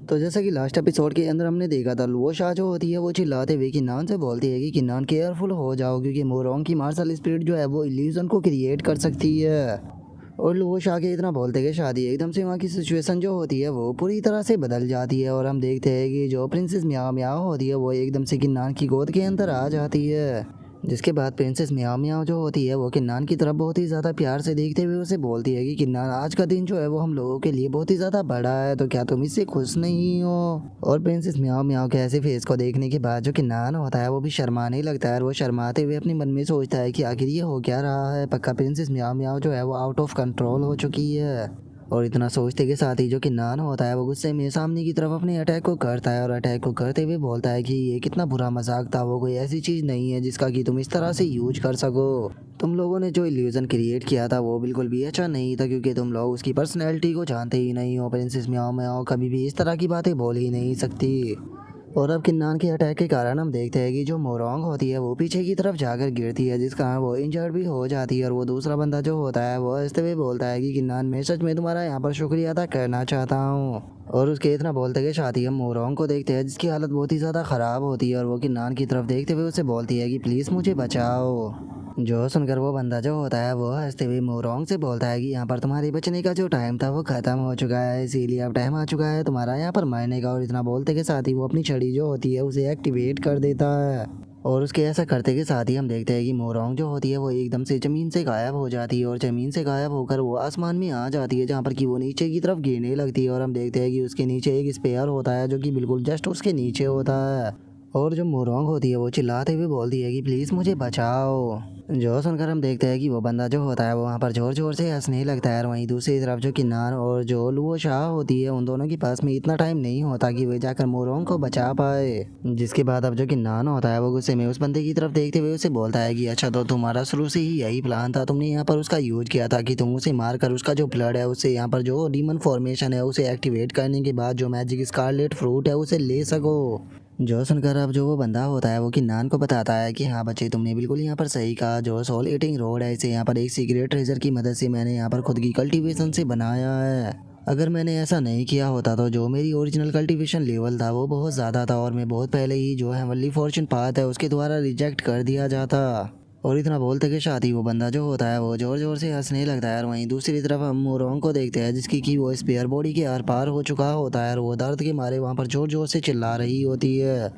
तो जैसा कि लास्ट एपिसोड के अंदर हमने देखा था, लुओ शाह जो होती है वो चिल्लाते हुए किन्नान से बोलती है कि किन्नान केयरफुल हो जाओ, क्योंकि मोरोंग की मार्शल स्पिरिट जो है वो इल्यूजन को क्रिएट कर सकती है। और लुओ शाह के इतना बोलते कि शादी एकदम से वहाँ की सिचुएशन जो होती है वो पूरी तरह से बदल जाती है। और हम देखते हैं कि जो प्रिंसेस म्याओ म्याओ होती है वो एकदम से किन्नान की गोद के अंदर आ जाती है। जिसके बाद प्रिंसेस म्याओ म्याओ जो होती है वो किन्नान की तरफ बहुत ही ज़्यादा प्यार से देखते हुए उसे बोलती है कि किन्नान, आज का दिन जो है वो हम लोगों के लिए बहुत ही ज़्यादा बड़ा है, तो क्या तुम इससे खुश नहीं हो। और प्रिंसेस म्याओ म्याओ के ऐसे फेस को देखने के बाद जो किन्नान होता है वो भी शर्माने लगता है। और वो शर्माते हुए अपने मन में सोचता है कि आखिर ये हो क्या रहा है, पक्का प्रिंसेस म्याओ म्याओ जो है वो आउट ऑफ कंट्रोल हो चुकी है। और इतना सोचते के साथ ही जो किन्नान होता है वो गुस्से में सामने की तरफ अपने अटैक को करता है। और अटैक को करते हुए बोलता है कि ये कितना बुरा मजाक था, वो कोई ऐसी चीज़ नहीं है जिसका कि तुम इस तरह से यूज कर सको। तुम लोगों ने जो इल्यूजन क्रिएट किया था वो बिल्कुल भी अच्छा नहीं था, क्योंकि तुम लोग उसकी पर्सनैलिटी को जानते ही नहीं हो। प्रिंसेस म्याओ म्याओ कभी भी इस तरह की बातें बोल ही नहीं सकती। और अब किन्नान के अटैक के कारण हम देखते हैं कि जो मोरोंग होती है वो पीछे की तरफ जाकर गिरती है, जिस कारण वो इंजर्ड भी हो जाती है। और वो दूसरा बंदा जो होता है वो हंसते हुए बोलता है कि किन्नान, मैं सच में तुम्हारा यहाँ पर शुक्रिया अदा करना चाहता हूँ। और उसके इतना बोलते के साथ ही हम मोरोंग को देखते हैं जिसकी हालत बहुत ही ज़्यादा ख़राब होती है। और वो किन्नान की तरफ देखते हुए उसे बोलती है कि प्लीज़ मुझे बचाओ। जो सुनकर वो बंदा जो होता है वो हंसते हुए मोरोंग से बोलता है कि यहाँ पर तुम्हारे बचने का जो टाइम था वो ख़त्म हो चुका है, इसीलिए अब टाइम आ चुका है तुम्हारा यहाँ पर मरने का। और इतना बोलते के साथ ही वो अपनी छड़ी जो होती है उसे एक्टिवेट कर देता है। और उसके ऐसा करते के साथ ही हम देखते हैं कि मोरोंग जो होती है वो एकदम से ज़मीन से गायब हो जाती है। और ज़मीन से गायब होकर वो आसमान में आ जाती है, जहाँ पर कि वो नीचे की तरफ गिरने लगती है। और हम देखते हैं कि उसके नीचे एक स्पेयर होता है जो कि बिल्कुल जस्ट उसके नीचे होता है। और जो मोरोंग होती है वो चिल्लाते हुए बोलती है कि प्लीज़ मुझे बचाओ। जो सुनकर हम देखते हैं कि वो बंदा जो होता है वो वहाँ पर ज़ोर ज़ोर से हंसने लगता है। और वहीं दूसरी तरफ जो किन्नान और जो लुओ शाह होती है उन दोनों के पास में इतना टाइम नहीं होता कि वे जाकर मोरोंग को बचा पाए। जिसके बाद अब जो किन्नान होता है वो गुस्से में उस बंदे की तरफ देखते हुए उसे बोलता है कि अच्छा, तो तुम्हारा शुरू से ही यही प्लान था, तुमने यहाँ पर उसका यूज किया था कि तुम उसे मार कर उसका जो ब्लड है उससे यहाँ पर जो डीमन फॉर्मेशन है उसे एक्टिवेट करने के बाद जो मैजिक स्कारलेट फ्रूट है उसे ले सको। जो सुनकर अब जो वो बंदा होता है वो किन्नान को बताता है कि हाँ बच्चे, तुमने बिल्कुल यहाँ पर सही कहा, जो सोल ईटिंग रोड है इसे यहाँ पर एक सीक्रेट ट्रेजर की मदद से मैंने यहाँ पर खुद की कल्टीवेशन से बनाया है। अगर मैंने ऐसा नहीं किया होता तो जो मेरी ओरिजिनल कल्टीवेशन लेवल था वो बहुत ज़्यादा था और मैं बहुत पहले ही जो हेवनली फॉर्चून पाथ है उसके द्वारा रिजेक्ट कर दिया जाता। और इतना बोलते के साथ ही वो बंदा जो होता है वो जोर जोर से हंसने लगता है। और वहीं दूसरी तरफ हम मोरोंग को देखते हैं जिसकी कि वो स्पेयर बॉडी के आर पार हो चुका होता है और वो दर्द के मारे वहाँ पर जोर जोर से चिल्ला रही होती है।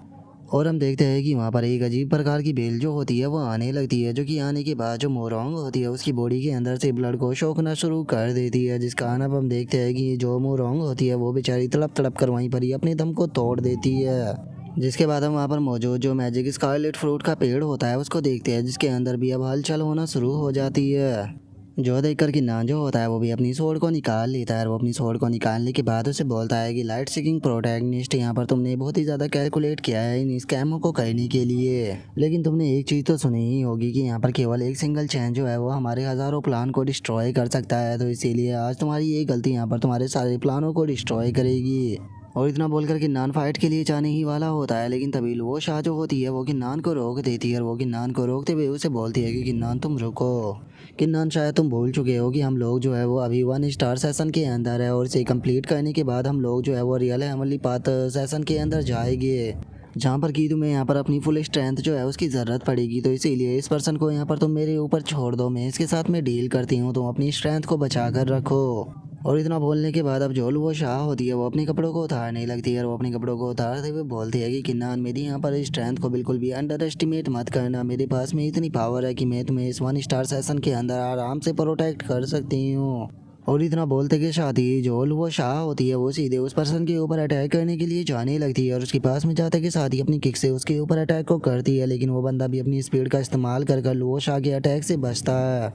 और हम देखते हैं कि वहाँ पर एक अजीब प्रकार की बेल जो होती है वो आने लगती है, जो कि आने के बाद जो मोरोंग होती है उसकी बॉडी के अंदर से ब्लड को सोखना शुरू कर देती है। जिस कारण अब हम देखते हैं कि जो मोरोंग होती है वो बेचारी तड़प तड़प कर वहीं पर ही अपने दम को तोड़ देती है। जिसके बाद हम वहाँ पर मौजूद जो मैजिक स्कारलेट फ्रूट का पेड़ होता है उसको देखते हैं, जिसके अंदर भी अब हलचल होना शुरू हो जाती है। जो देखकर कि ना जो होता है वो भी अपनी स्वॉर्ड को निकाल लेता है। और वो अपनी स्वॉर्ड को निकालने के बाद उसे बोलता है कि लाइट सीकिंग प्रोटैगनिस्ट, यहाँ पर तुमने बहुत ही ज़्यादा कैलकुलेट किया है इन स्कैमों को करने के लिए, लेकिन तुमने एक चीज़ तो सुनी ही होगी कि यहाँ पर केवल एक सिंगल चैन जो है वो हमारे हज़ारों प्लान को डिस्ट्रॉय कर सकता है। तो इसीलिए आज तुम्हारी ये गलती यहाँ पर तुम्हारे सारे प्लानों को डिस्ट्रॉय करेगी। और इतना बोलकर किन्नान फाइट के लिए जाने ही वाला होता है, लेकिन तभी वो शाह जो होती है वो किन्नान को रोक देती है। और वो किन्नान को रोकते हुए उसे बोलती है कि किन्नान तुम रुको। किन्नान, शायद तुम भूल चुके हो कि हम लोग जो है वो अभी 1 स्टार सेशन के अंदर है और इसे कंप्लीट करने के बाद हम लोग जो है वो रियल हेवनली पाथ सेशन के अंदर जाएंगे, जहाँ पर कि तुम्हें यहाँ पर अपनी फुल स्ट्रेंथ जो है उसकी ज़रूरत पड़ेगी। तो इसीलिए इस पर्सन को यहाँ पर तुम मेरे ऊपर छोड़ दो, मैं इसके साथ में डील करती हूँ, तुम अपनी स्ट्रेंथ को बचा कर रखो। और इतना बोलने के बाद अब जो वो शाह होती है वो अपने कपड़ों को उतारने लगती है। और वो अपने कपड़ों को उतारते हुए बोलती है कि किन्नान, मेरी यहाँ पर स्ट्रेंथ को बिल्कुल भी अंडर एस्टिमेट मत करना, मेरे पास में इतनी पावर है कि मैं तुम्हें इस 1 स्टार सेशन के अंदर आराम से प्रोटेक्ट कर सकती हूँ। और इतना बोलते के साथ ही जो वो शाह होती है वो सीधे उस पर्सन के ऊपर अटैक करने के लिए जाने लगती है। और उसके पास में जाते के साथ ही अपनी किक से उसके ऊपर अटैक को करती है, लेकिन वो बंदा भी अपनी स्पीड का इस्तेमाल कर लुओ शाह के अटैक से बचता है।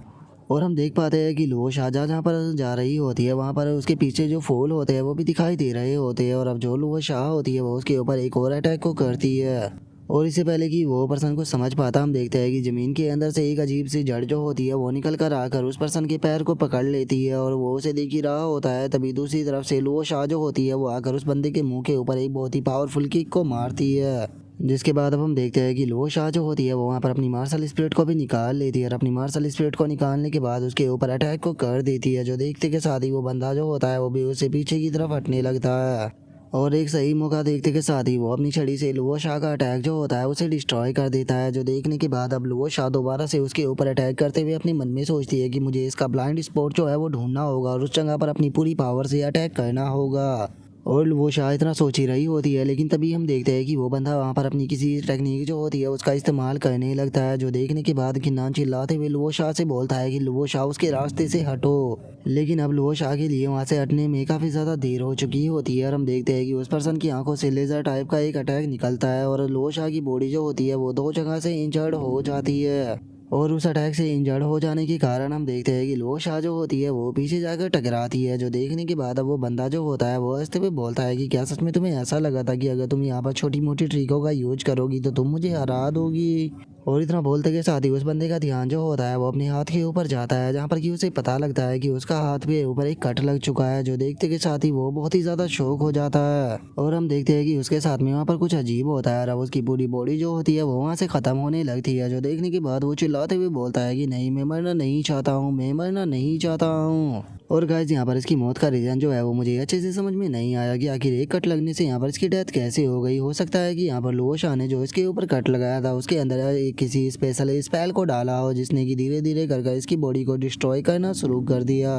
और हम देख पाते हैं कि लुओ शाह जहाँ पर जा रही होती है वहाँ पर उसके पीछे जो फूल होते हैं वो भी दिखाई दे रहे होते हैं। और अब जो लुओ शाह होती है वो उसके ऊपर एक और अटैक को करती है। और इससे पहले कि वो पर्सन को समझ पाता, हम देखते हैं कि ज़मीन के अंदर से एक अजीब सी जड़ जो होती है वो निकल कर आकर उस पर्सन के पैर को पकड़ लेती है। और वो उसे देख ही रहा होता है, तभी दूसरी तरफ से लुओ शाह जो होती है वो आकर उस बंदे के मुंह के ऊपर एक बहुत ही पावरफुल किक को मारती है। जिसके बाद अब हम देखते हैं कि लुओ शाह जो होती है वो वहाँ पर अपनी मार्शल स्पिरिट को भी निकाल लेती है। और अपनी मार्शल स्पिरिट को निकालने के बाद उसके ऊपर अटैक को कर देती है, जो देखते के साथ ही वो बंदा जो होता है वो भी उससे पीछे की तरफ हटने लगता है। और एक सही मौका देखते के साथ ही वो अपनी छड़ी से लुओ शाह का अटैक जो होता है उसे डिस्ट्रॉय कर देता है। जो देखने के बाद अब लुओ शाह दोबारा से उसके ऊपर अटैक करते हुए अपने मन में सोचती है कि मुझे इसका ब्लाइंड स्पॉट जो है वो ढूंढना होगा और उस जगह पर अपनी पूरी पावर से अटैक करना होगा। और वो शाह इतना सोच ही रही होती है, लेकिन तभी हम देखते हैं कि वो बंदा वहाँ पर अपनी किसी टेक्निक जो होती है उसका इस्तेमाल करने लगता है। जो देखने के बाद किन्नान चिल्लाते हुए लुओ शाह से बोलता है कि लुओ शाह उसके रास्ते से हटो। लेकिन अब लुओ शाह के लिए वहाँ से हटने में काफ़ी ज़्यादा देर हो चुकी होती है और हम देखते हैं कि उस पर्सन की आंखों से लेज़र टाइप का एक अटैक निकलता है और लुओ शाह की बॉडी जो होती है वो 2 जगह से इंजर्ड हो जाती है। और उस अटैक से इंजर्ड हो जाने के कारण हम देखते हैं कि लुओ शाह जो होती है वो पीछे जाकर टकराती है। जो देखने के बाद अब वो बंदा जो होता है वो हंसते हुए बोलता है कि क्या सच में तुम्हें ऐसा लगा था कि अगर तुम यहाँ पर छोटी मोटी ट्रिकों का यूज करोगी तो तुम मुझे हरा दोगी। और इतना बोलते के साथ ही उस बंदे का ध्यान जो होता है वो अपने हाथ के ऊपर जाता है, जहाँ पर कि उसे पता लगता है कि उसका हाथ के ऊपर एक कट लग चुका है। जो देखते के साथ ही वो बहुत ही ज़्यादा शौक हो जाता है और हम देखते हैं कि उसके साथ में वहाँ पर कुछ अजीब होता है। अब उसकी पूरी बॉडी जो होती है वो वहाँ से ख़त्म होने लगती है। जो देखने के बाद वो चिल्लाते हुए बोलता है कि नहीं, मैं मरना नहीं चाहता हूँ, मैं मरना नहीं चाहता हूँ। और गाइस यहाँ पर इसकी मौत का रीज़न जो है वो मुझे अच्छे से समझ में नहीं आया कि आखिर एक कट लगने से यहाँ पर इसकी डेथ कैसे हो गई। हो सकता है कि यहाँ पर लुओ शाह ने जो इसके ऊपर कट लगाया था उसके अंदर एक किसी स्पेशल स्पेल को डाला हो जिसने कि धीरे धीरे कर इसकी बॉडी को डिस्ट्रॉय करना शुरू कर दिया।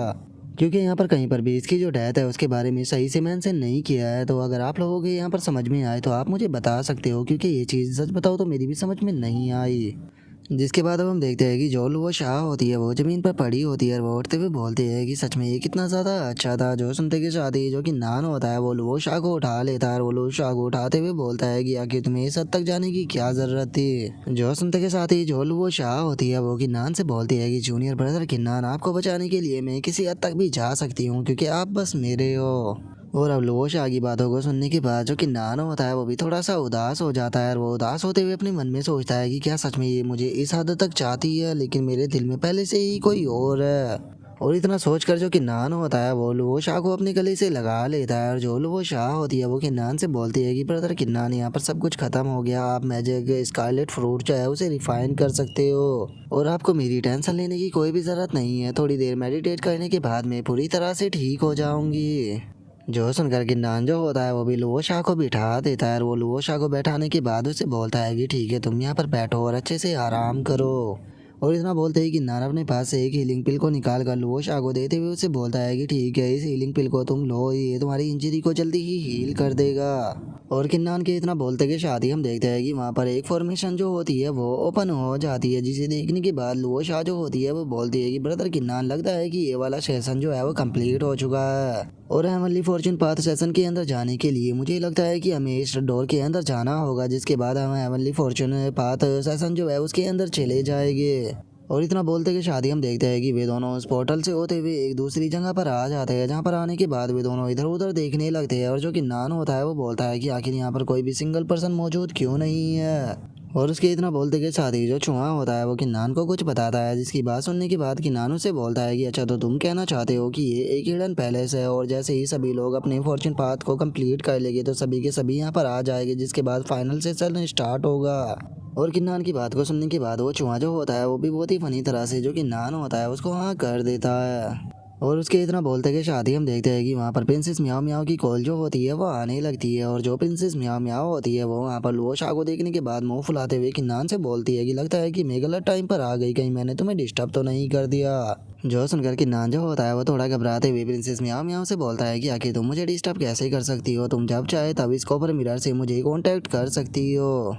क्योंकि यहाँ पर कहीं पर भी इसकी जो डेथ है उसके बारे में सही से मेंशन नहीं किया है। तो अगर आप लोगों के यहाँ पर समझ में आए तो आप मुझे बता सकते हो, क्योंकि ये चीज़ सच बताओ तो मेरी भी समझ में नहीं आई। जिसके बाद अब हम देखते हैं कि जो लुओ शाह होती है वो ज़मीन पर पड़ी होती है और वो उठते हुए बोलते हैं कि सच में ये कितना ज़्यादा अच्छा था। जो सुनते के साथ ही जो कि नान होता है वो लुओ शाह को उठा लेता है और वो लुओ शाह को उठाते हुए बोलता है कि आखिर तुम्हें इस हद तक जाने की क्या ज़रूरत थी। जो सुनते के साथ ही जो लुओ शाह होती है वो कि नान से बोलती है कि जूनियर ब्रदर किन्नान, आपको बचाने के लिए मैं किसी हद तक भी जा सकती हूँ क्योंकि आप बस मेरे हो। और अब लुओ शाह की बातों को सुनने के बाद जो कि नान होता है वो भी थोड़ा सा उदास हो जाता है और वो उदास होते हुए अपने मन में सोचता है कि क्या सच में ये मुझे इस हद तक चाहती है, लेकिन मेरे दिल में पहले से ही कोई और है। और इतना सोचकर जो कि नान होता है वो लुओ शाह को अपने गले से लगा लेता है और जो लुओ शाह होती है वो किन्नान से बोलती है कि ब्रदर किन्नान, यहाँ पर सब कुछ खत्म हो गया, आप मैजिक स्कारलेट फ्रूट जो है उसे रिफाइन कर सकते हो और आपको मेरी टेंशन लेने की कोई भी ज़रूरत नहीं है। थोड़ी देर मेडिटेट करने के बाद मैं पूरी तरह से ठीक हो जाऊंगी। जो सुनकर किन्नान जो होता है वो भी लुओ शाह को बिठा देता है और वो लुओ शाह को बैठाने के बाद उसे बोलता है कि ठीक है, तुम यहाँ पर बैठो और अच्छे से आराम करो। और इतना बोलते ही किन्नान अपने पास से एक हीलिंग पिल को निकाल कर लुओ शाह को देते हुए उसे बोलता है कि ठीक है, इस हीलिंग पिल को तुम लो, ये तुम्हारी इंजरी को जल्दी ही हील कर देगा। और किन्नान के इतना बोलते के शादी हम देखते हैं कि वहाँ पर एक फॉर्मेशन जो होती है वो ओपन हो जाती है, जिसे देखने के बाद लुओ शाह जो होती है वो बोलती है कि ब्रदर किन्नान, लगता है कि ये वाला सेशन जो है वो कंप्लीट हो चुका है और हेवनली फॉर्चून पाथ सेशन के अंदर जाने के लिए मुझे लगता है कि हमें इस डोर के अंदर जाना होगा, जिसके बाद हम हेवनली फॉर्चून पाथ सेशन जो है उसके अंदर चले जाएंगे। और इतना बोलते कि शादी हम देखते हैं कि वे दोनों उस पोर्टल से होते हुए एक दूसरी जगह पर आ जाते हैं, जहाँ पर आने के बाद वे दोनों इधर उधर देखने लगते हैं और जो कि नान होता है वो बोलता है कि आखिर यहाँ पर कोई भी सिंगल पर्सन मौजूद क्यों नहीं है। और उसके इतना बोलते के साथ ही जो चूहा होता है वो किन्नान को कुछ बताता है, जिसकी बात सुनने के बाद किन्नान उसे बोलता है कि अच्छा, तो तुम कहना चाहते हो कि ये एक हिडन पैलेस है और जैसे ही सभी लोग अपने फॉर्चून पाथ को कंप्लीट कर लेंगे तो सभी के सभी यहाँ पर आ जाएंगे, जिसके बाद फाइनल सेशन स्टार्ट होगा। और किन्नान की बात को सुनने के बाद वो चूहा जो होता है वो भी बहुत ही फनी तरह से जो किन्नान होता है उसको हाँ कर देता है। और उसके इतना बोलते कि शादी हम देखते हैं कि वहाँ पर प्रिंसेस म्याओ म्याओ की कॉल जो होती है वो आने लगती है और जो प्रिंसेस म्याओ म्याओ होती है वो वहाँ पर लुओ शाह को देखने के बाद मुंह फुलाते हुए किन्नान से बोलती है कि लगता है कि मैं गलत टाइम पर आ गई, कहीं मैंने तुम्हें डिस्टर्ब तो नहीं कर दिया। जो सुनकर किन्नान जो होता है वो थोड़ा घबराते हुए प्रिंसेस म्याओ म्याओ से बोलता है कि आखिर तुम मुझे डिस्टर्ब कैसे कर सकती हो, तुम जब चाहे तब इस कॉपर मिरर से मुझे कॉन्टैक्ट कर सकती हो।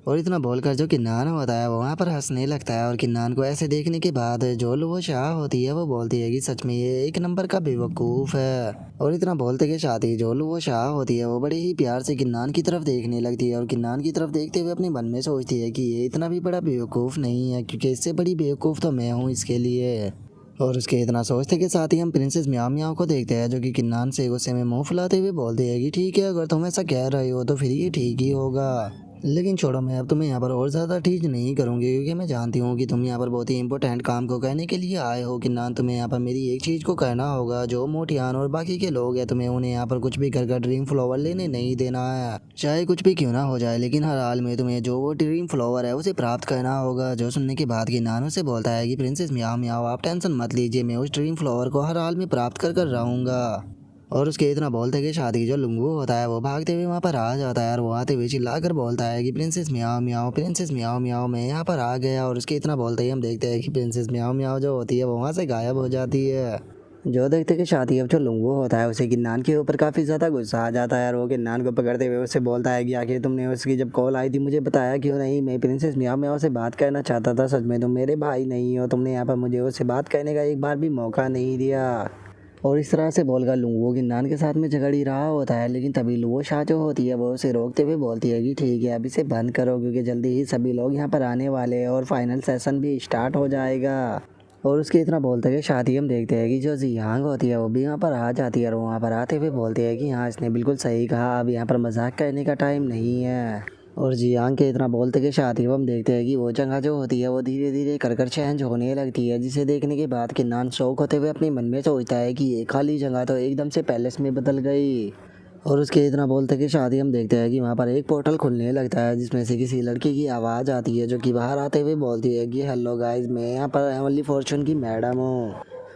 और इतना बोलकर जो किन्नान होता है वो वहाँ पर हंसने लगता है और किन्नान को ऐसे देखने के बाद जो लुओ शाह होती है वो बोलती है कि सच में ये एक नंबर का बेवकूफ़ है। और इतना बोलते के साथ ही जो लुओ शाह होती है वो बड़े ही प्यार से किन्नान की तरफ देखने लगती है और किन्नान की तरफ देखते हुए अपने मन में सोचती है कि ये इतना भी बड़ा बेवकूफ़ नहीं है, क्योंकि इससे बड़ी बेवकूफ़ तो मैं हूँ इसके लिए। और उसके इतना सोचते के साथ ही हम प्रिंसेस म्याओ म्याओ को देखते हैं, जो कि किन्नान से गुस्से में मुंह फुलाते हुए बोलते हैं कि ठीक है, अगर तुम ऐसा कह रहे हो तो फिर ये ठीक ही होगा, लेकिन छोड़ो, मैं अब तुम्हें यहाँ पर और ज़्यादा ठीक नहीं करूँगी, क्योंकि मैं जानती हूँ कि तुम यहाँ पर बहुत ही इंपॉर्टेंट काम को करने के लिए आए हो। किन्नान, तुम्हें यहाँ पर मेरी एक चीज़ को करना होगा, जो मोटियान और बाकी के लोग हैं तुम्हें उन्हें यहाँ पर कुछ भी कर ड्रीम फ्लावर लेने नहीं देना है, चाहे कुछ भी क्यों ना हो जाए, लेकिन हर हाल में तुम्हें जो वो ड्रीम फ्लावर है उसे प्राप्त करना होगा। जो सुनने के बाद किन्नान उसे बोलता है कि प्रिंसेस म्याओ म्याओ, आप टेंशन मत लीजिए, मैं उस ड्रीम फ्लावर को हर हाल में प्राप्त कर रहूँगा। और उसके इतना बोलते कि शादी जो लुंगू होता है वो भागते हुए वहाँ पर आ जाता है और वो आते हुए चिल्ला कर बोलता है कि प्रिंसेस म्याओ म्याओ, प्रिंसेस म्याओ म्याओ, मैं यहाँ पर आ गया। और उसके इतना बोलते ही हम देखते हैं कि प्रिंसेस म्याओ म्याओ जो होती है वो वहाँ से गायब हो जाती है। जो देखते कि शादी अब जो लुंगू होता है उसे गिन्नान के ऊपर काफ़ी ज़्यादा गुस्सा आ जाता है और वो गिन्नान को पकड़ते हुए उससे बोलता है कि आखिर तुमने उसकी जब कॉल आई थी मुझे बताया क्यों नहीं। मैं प्रिंसेस म्याओ म्याओ से बात करना चाहता था, सच में तुम मेरे भाई नहीं हो, तुमने यहाँ पर मुझे उससे बात करने का एक बार भी मौका नहीं दिया। और इस तरह से बोलकर लुंगू गिन्नान के साथ में झगड़ ही रहा होता है, लेकिन तभी लुओ शाह जो होती है वो उसे रोकते हुए बोलती है कि ठीक है अब इसे बंद करो क्योंकि जल्दी ही सभी लोग यहाँ पर आने वाले हैं और फाइनल सेशन भी स्टार्ट हो जाएगा। और उसके इतना बोलते हैं कि शादी हम देखते हैं कि जो जियांग होती है वो भी यहाँ पर आ जाती है और वहाँ पर आते हुए बोलती है कि हाँ इसने बिल्कुल सही कहा, अब यहाँ पर मजाक करने का टाइम नहीं है। और जियांग के इतना बोलते कि शादी हम देखते हैं कि वो जगह जो होती है वो धीरे धीरे कर चेंज होने लगती है, जिसे देखने के बाद किन्नान शौक होते हुए अपने मन में सोचता है कि ये खाली जगह तो एकदम से पैलेस में बदल गई। और उसके इतना बोलते कि शादी हम देखते हैं कि वहाँ पर एक पोर्टल खुलने लगता है जिसमें से किसी लड़की की आवाज़ आती है जो कि बाहर आते हुए बोलती है कि हेलो गाइस, मैं यहाँ पर एमिली फॉर्चून की मैडम हूँ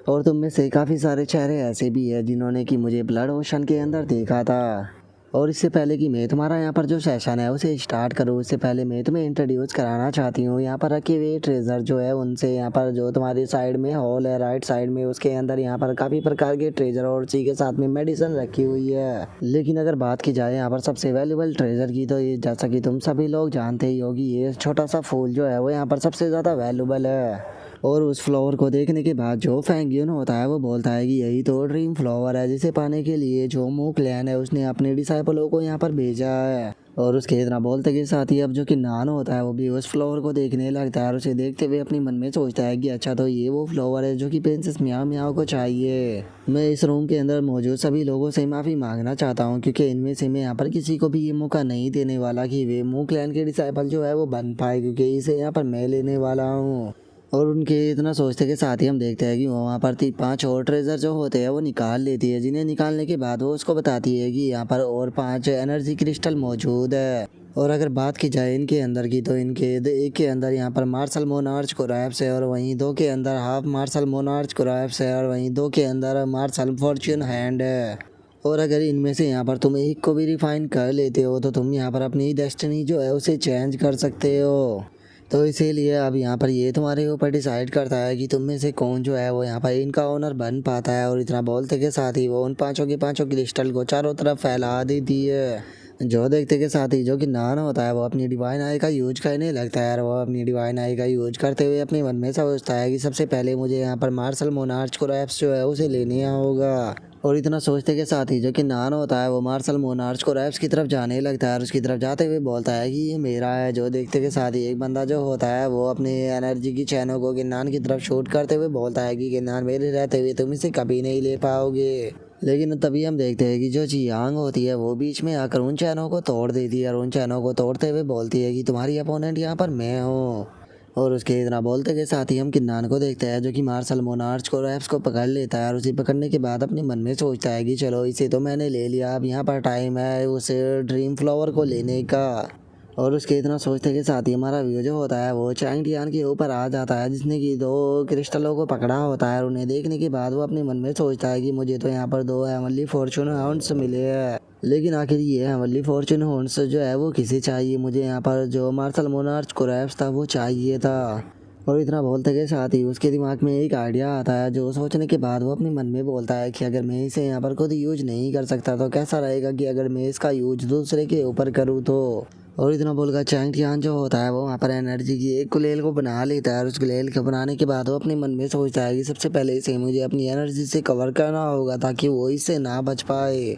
और तुम में से काफ़ी सारे चेहरे ऐसे भी हैं जिन्होंने कि मुझे ब्लड ओशन के अंदर देखा था। और इससे पहले कि मैं तुम्हारा यहाँ पर जो सेशन है उसे स्टार्ट करूँ उससे पहले मैं तुम्हें इंट्रोड्यूस कराना चाहती हूँ यहाँ पर रखे हुए ट्रेजर जो है उनसे। यहाँ पर जो तुम्हारी साइड में हॉल है राइट साइड में उसके अंदर यहाँ पर काफ़ी प्रकार के ट्रेजर और उसी के साथ में मेडिसिन रखी हुई है। लेकिन अगर बात की जाए यहाँ पर सबसे वैल्यूबल ट्रेजर की तो ये जैसा कि तुम सभी लोग जानते ही होगी ये छोटा सा फूल जो है वो यहाँ पर सबसे ज़्यादा वैल्यूबल है। और उस फ्लावर को देखने के बाद जो फैंगियन होता है वो बोलता है कि यही तो ड्रीम फ्लावर है जिसे पाने के लिए जो मू क्लैन है उसने अपने डिसाइपलों को यहाँ पर भेजा है। और उसके इतना बोलते के साथ ही अब जो कि नान होता है वो भी उस फ्लावर को देखने लगता है और उसे देखते हुए अपने मन में सोचता है कि अच्छा तो ये वो फ्लावर है जो कि प्रिंसेस म्याओ म्याओ को चाहिए। मैं इस रूम के अंदर मौजूद सभी लोगों से माफ़ी मांगना चाहता हूँ क्योंकि इनमें से मैं यहाँ पर किसी को भी ये मौका नहीं देने वाला कि वे मू क्लैन के डिसाइपल जो है वो बन पाए, क्योंकि इसे यहाँ पर मैं लेने वाला हूँ। और उनके इतना सोचते के साथ ही हम देखते हैं कि वो वहाँ पर 5 और ट्रेजर जो होते हैं वो निकाल लेती है, जिन्हें निकालने के बाद वो उसको बताती है कि यहाँ पर और 5 एनर्जी क्रिस्टल मौजूद है। और अगर बात की जाए इनके अंदर की तो इनके एक के अंदर यहाँ पर मार्शल मोनार्च कोरैप्स है और वहीं 2 के अंदर हाफ मार्शल मोनार्च कोरैप्स है और वहीं 2 के अंदर मार्शल फॉर्च्यून हैंड है। और अगर इनमें से यहाँ पर तुम एक को भी रिफाइन कर लेते हो तो तुम यहाँ पर अपनी डेस्टिनी जो है उसे चेंज कर सकते हो। तो इसीलिए अब यहाँ पर ये तुम्हारे ऊपर डिसाइड करता है कि तुम में से कौन जो है वो यहाँ पर इनका ओनर बन पाता है। और इतना बोलते के साथ ही वो उन पाँचों के पाँचों क्रिस्टल को चारों तरफ फैला देती है। जो देखते के साथ ही जो कि नान होता है वो अपनी डिवाइन आई का यूज करने लगता है और वो अपनी डिवाइन आई का यूज करते हुए अपने मन में सोचता है कि सबसे पहले मुझे यहाँ पर मार्शल मोनार्च कोरैप्स जो है उसे लेने होगा। और इतना सोचते के साथ ही जो कि नान होता है वो मार्शल मोनार्च कोरैप्स की तरफ जाने लगता है और उसकी तरफ जाते हुए बोलता है कि ये मेरा है। जो देखते के साथ ही एक बंदा जो होता है वो अपनी एनर्जी की चैनों को गिन्नान की तरफ शूट करते हुए बोलता है कि गिन्नान मेरे रहते हुए तुम इसे कभी नहीं ले पाओगे। लेकिन तभी हम देखते हैं कि जो जियांग होती है वो बीच में आकर उन चैनों को तोड़ देती है और उन चैनों को तोड़ते हुए बोलती है कि तुम्हारी अपोनेंट यहाँ पर मैं हूँ। और उसके इतना बोलते के साथ ही हम किन्नान को देखते हैं जो कि मार्शल मोनार्च को रैप्स को पकड़ लेता है और उसे पकड़ने के बाद अपने मन में सोचता है कि चलो इसे तो मैंने ले लिया, अब यहाँ पर टाइम है उसे ड्रीम फ्लावर को लेने का। और उसके इतना सोचते के साथ ही हमारा व्यू जो होता है वो चैंग टियान के ऊपर आ जाता है जिसने कि 2 क्रिस्टलों को पकड़ा होता है और उन्हें देखने के बाद वो अपने मन में सोचता है कि मुझे तो यहाँ पर 2 हेवनली फॉर्चून हाउंड्स मिले हैं, लेकिन आखिर ये हेवनली फॉर्चून हाउंड्स जो है वो किसे चाहिए, मुझे यहाँ पर जो मार्शल मोनार्च कोरैप्स था वो चाहिए था। और इतना बोलते के साथ ही उसके दिमाग में एक आइडिया आता है जो सोचने के बाद वो अपने मन में बोलता है कि अगर मैं इसे यहाँ पर खुद यूज नहीं कर सकता तो कैसा रहेगा कि अगर मैं इसका यूज दूसरे के ऊपर करूँ तो। और इतना बोलकर चैंग टियान जो होता है वो वहाँ पर एनर्जी की एक गुलेल को बना लेता है और उस गुलेल को बनाने के बाद वो अपने मन में सोचता है कि सबसे पहले इसे मुझे अपनी एनर्जी से कवर करना होगा ताकि वो इससे ना बच पाए।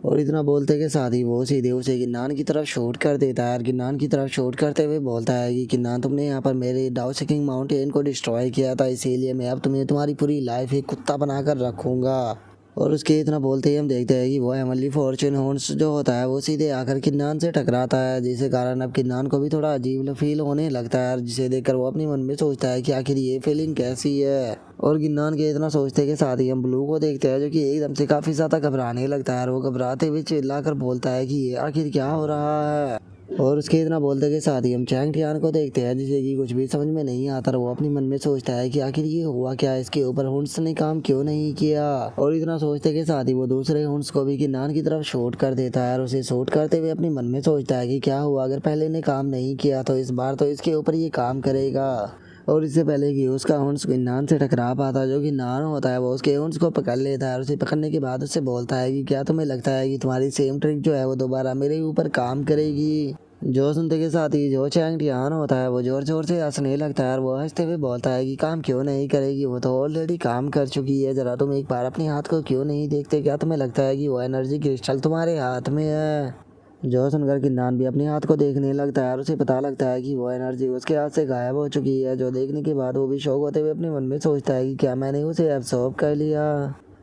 और इतना बोलते के साथ ही वो सीधे उसे गिन्नान की तरफ शूट कर देता है और गिन्नान की तरफ शूट करते हुए बोलता है कि गिन्नान तुमने यहाँ पर मेरे डाउ सेकिंग माउंटेन को डिस्ट्रॉय किया था, इसीलिए मैं अब तुम्हें तुम्हारी पूरी लाइफ एक कुत्ता बनाकर रखूँगा। और उसके इतना बोलते ही हम देखते हैं कि वो हेवनली फॉर्चून हाउंड्स जो होता है वो सीधे आकर किन्नान से टकराता है, जिसके कारण अब किन्नान को भी थोड़ा अजीब फील होने लगता है जिसे देखकर वो अपने मन में सोचता है कि आखिर ये फीलिंग कैसी है। और गिन्नान के इतना सोचते के साथ ही हम ब्लू को देखते हैं जो कि एकदम से काफ़ी ज़्यादा घबराने लगता है और वो घबराते हुए चिल्ला कर बोलता है कि ये आखिर क्या हो रहा है। और उसके इतना बोलते के साथ ही हम चैंग टियान को देखते हैं जिसे कि कुछ भी समझ में नहीं आता। वो अपने मन में सोचता है कि आखिर ये हुआ क्या, इसके ऊपर हुंस ने काम क्यों नहीं किया। और इतना सोचते के साथ ही वो दूसरे हुंस को भी किन्नान की तरफ शूट कर देता है और उसे शूट करते हुए अपने मन में सोचता है कि क्या हुआ, अगर पहले ने काम नहीं किया तो इस बार तो इसके ऊपर ये काम करेगा। और इससे पहले कि उसका हुंस किन्नान से टकरा पाता, जो कि नान होता है वो उसके हुंस को पकड़ लेता है और उसे पकड़ने के बाद उससे बोलता है कि क्या तुम्हें लगता है कि तुम्हारी सेम ट्रिक जो है वो दोबारा मेरे ऊपर काम करेगी। जो सुनते के साथ ही जो चैंग टियान होता है वो जोर जोर से हंसने लगता है और वो हंसते हुए बोलता है कि काम क्यों नहीं करेगी, वो तो ऑलरेडी काम कर चुकी है। जरा तुम एक बार अपने हाथ को क्यों नहीं देखते, क्या तुम्हें लगता है कि वो एनर्जी क्रिस्टल तुम्हारे हाथ में है। जो सुनकर किन्नान भी अपने हाथ को देखने लगता है और उसे पता लगता है कि वो एनर्जी उसके हाथ से गायब हो चुकी है। जो देखने के बाद वो भी शौक होते हुए अपने मन में सोचता है कि क्या मैंने उसे एब्सॉर्ब कर लिया।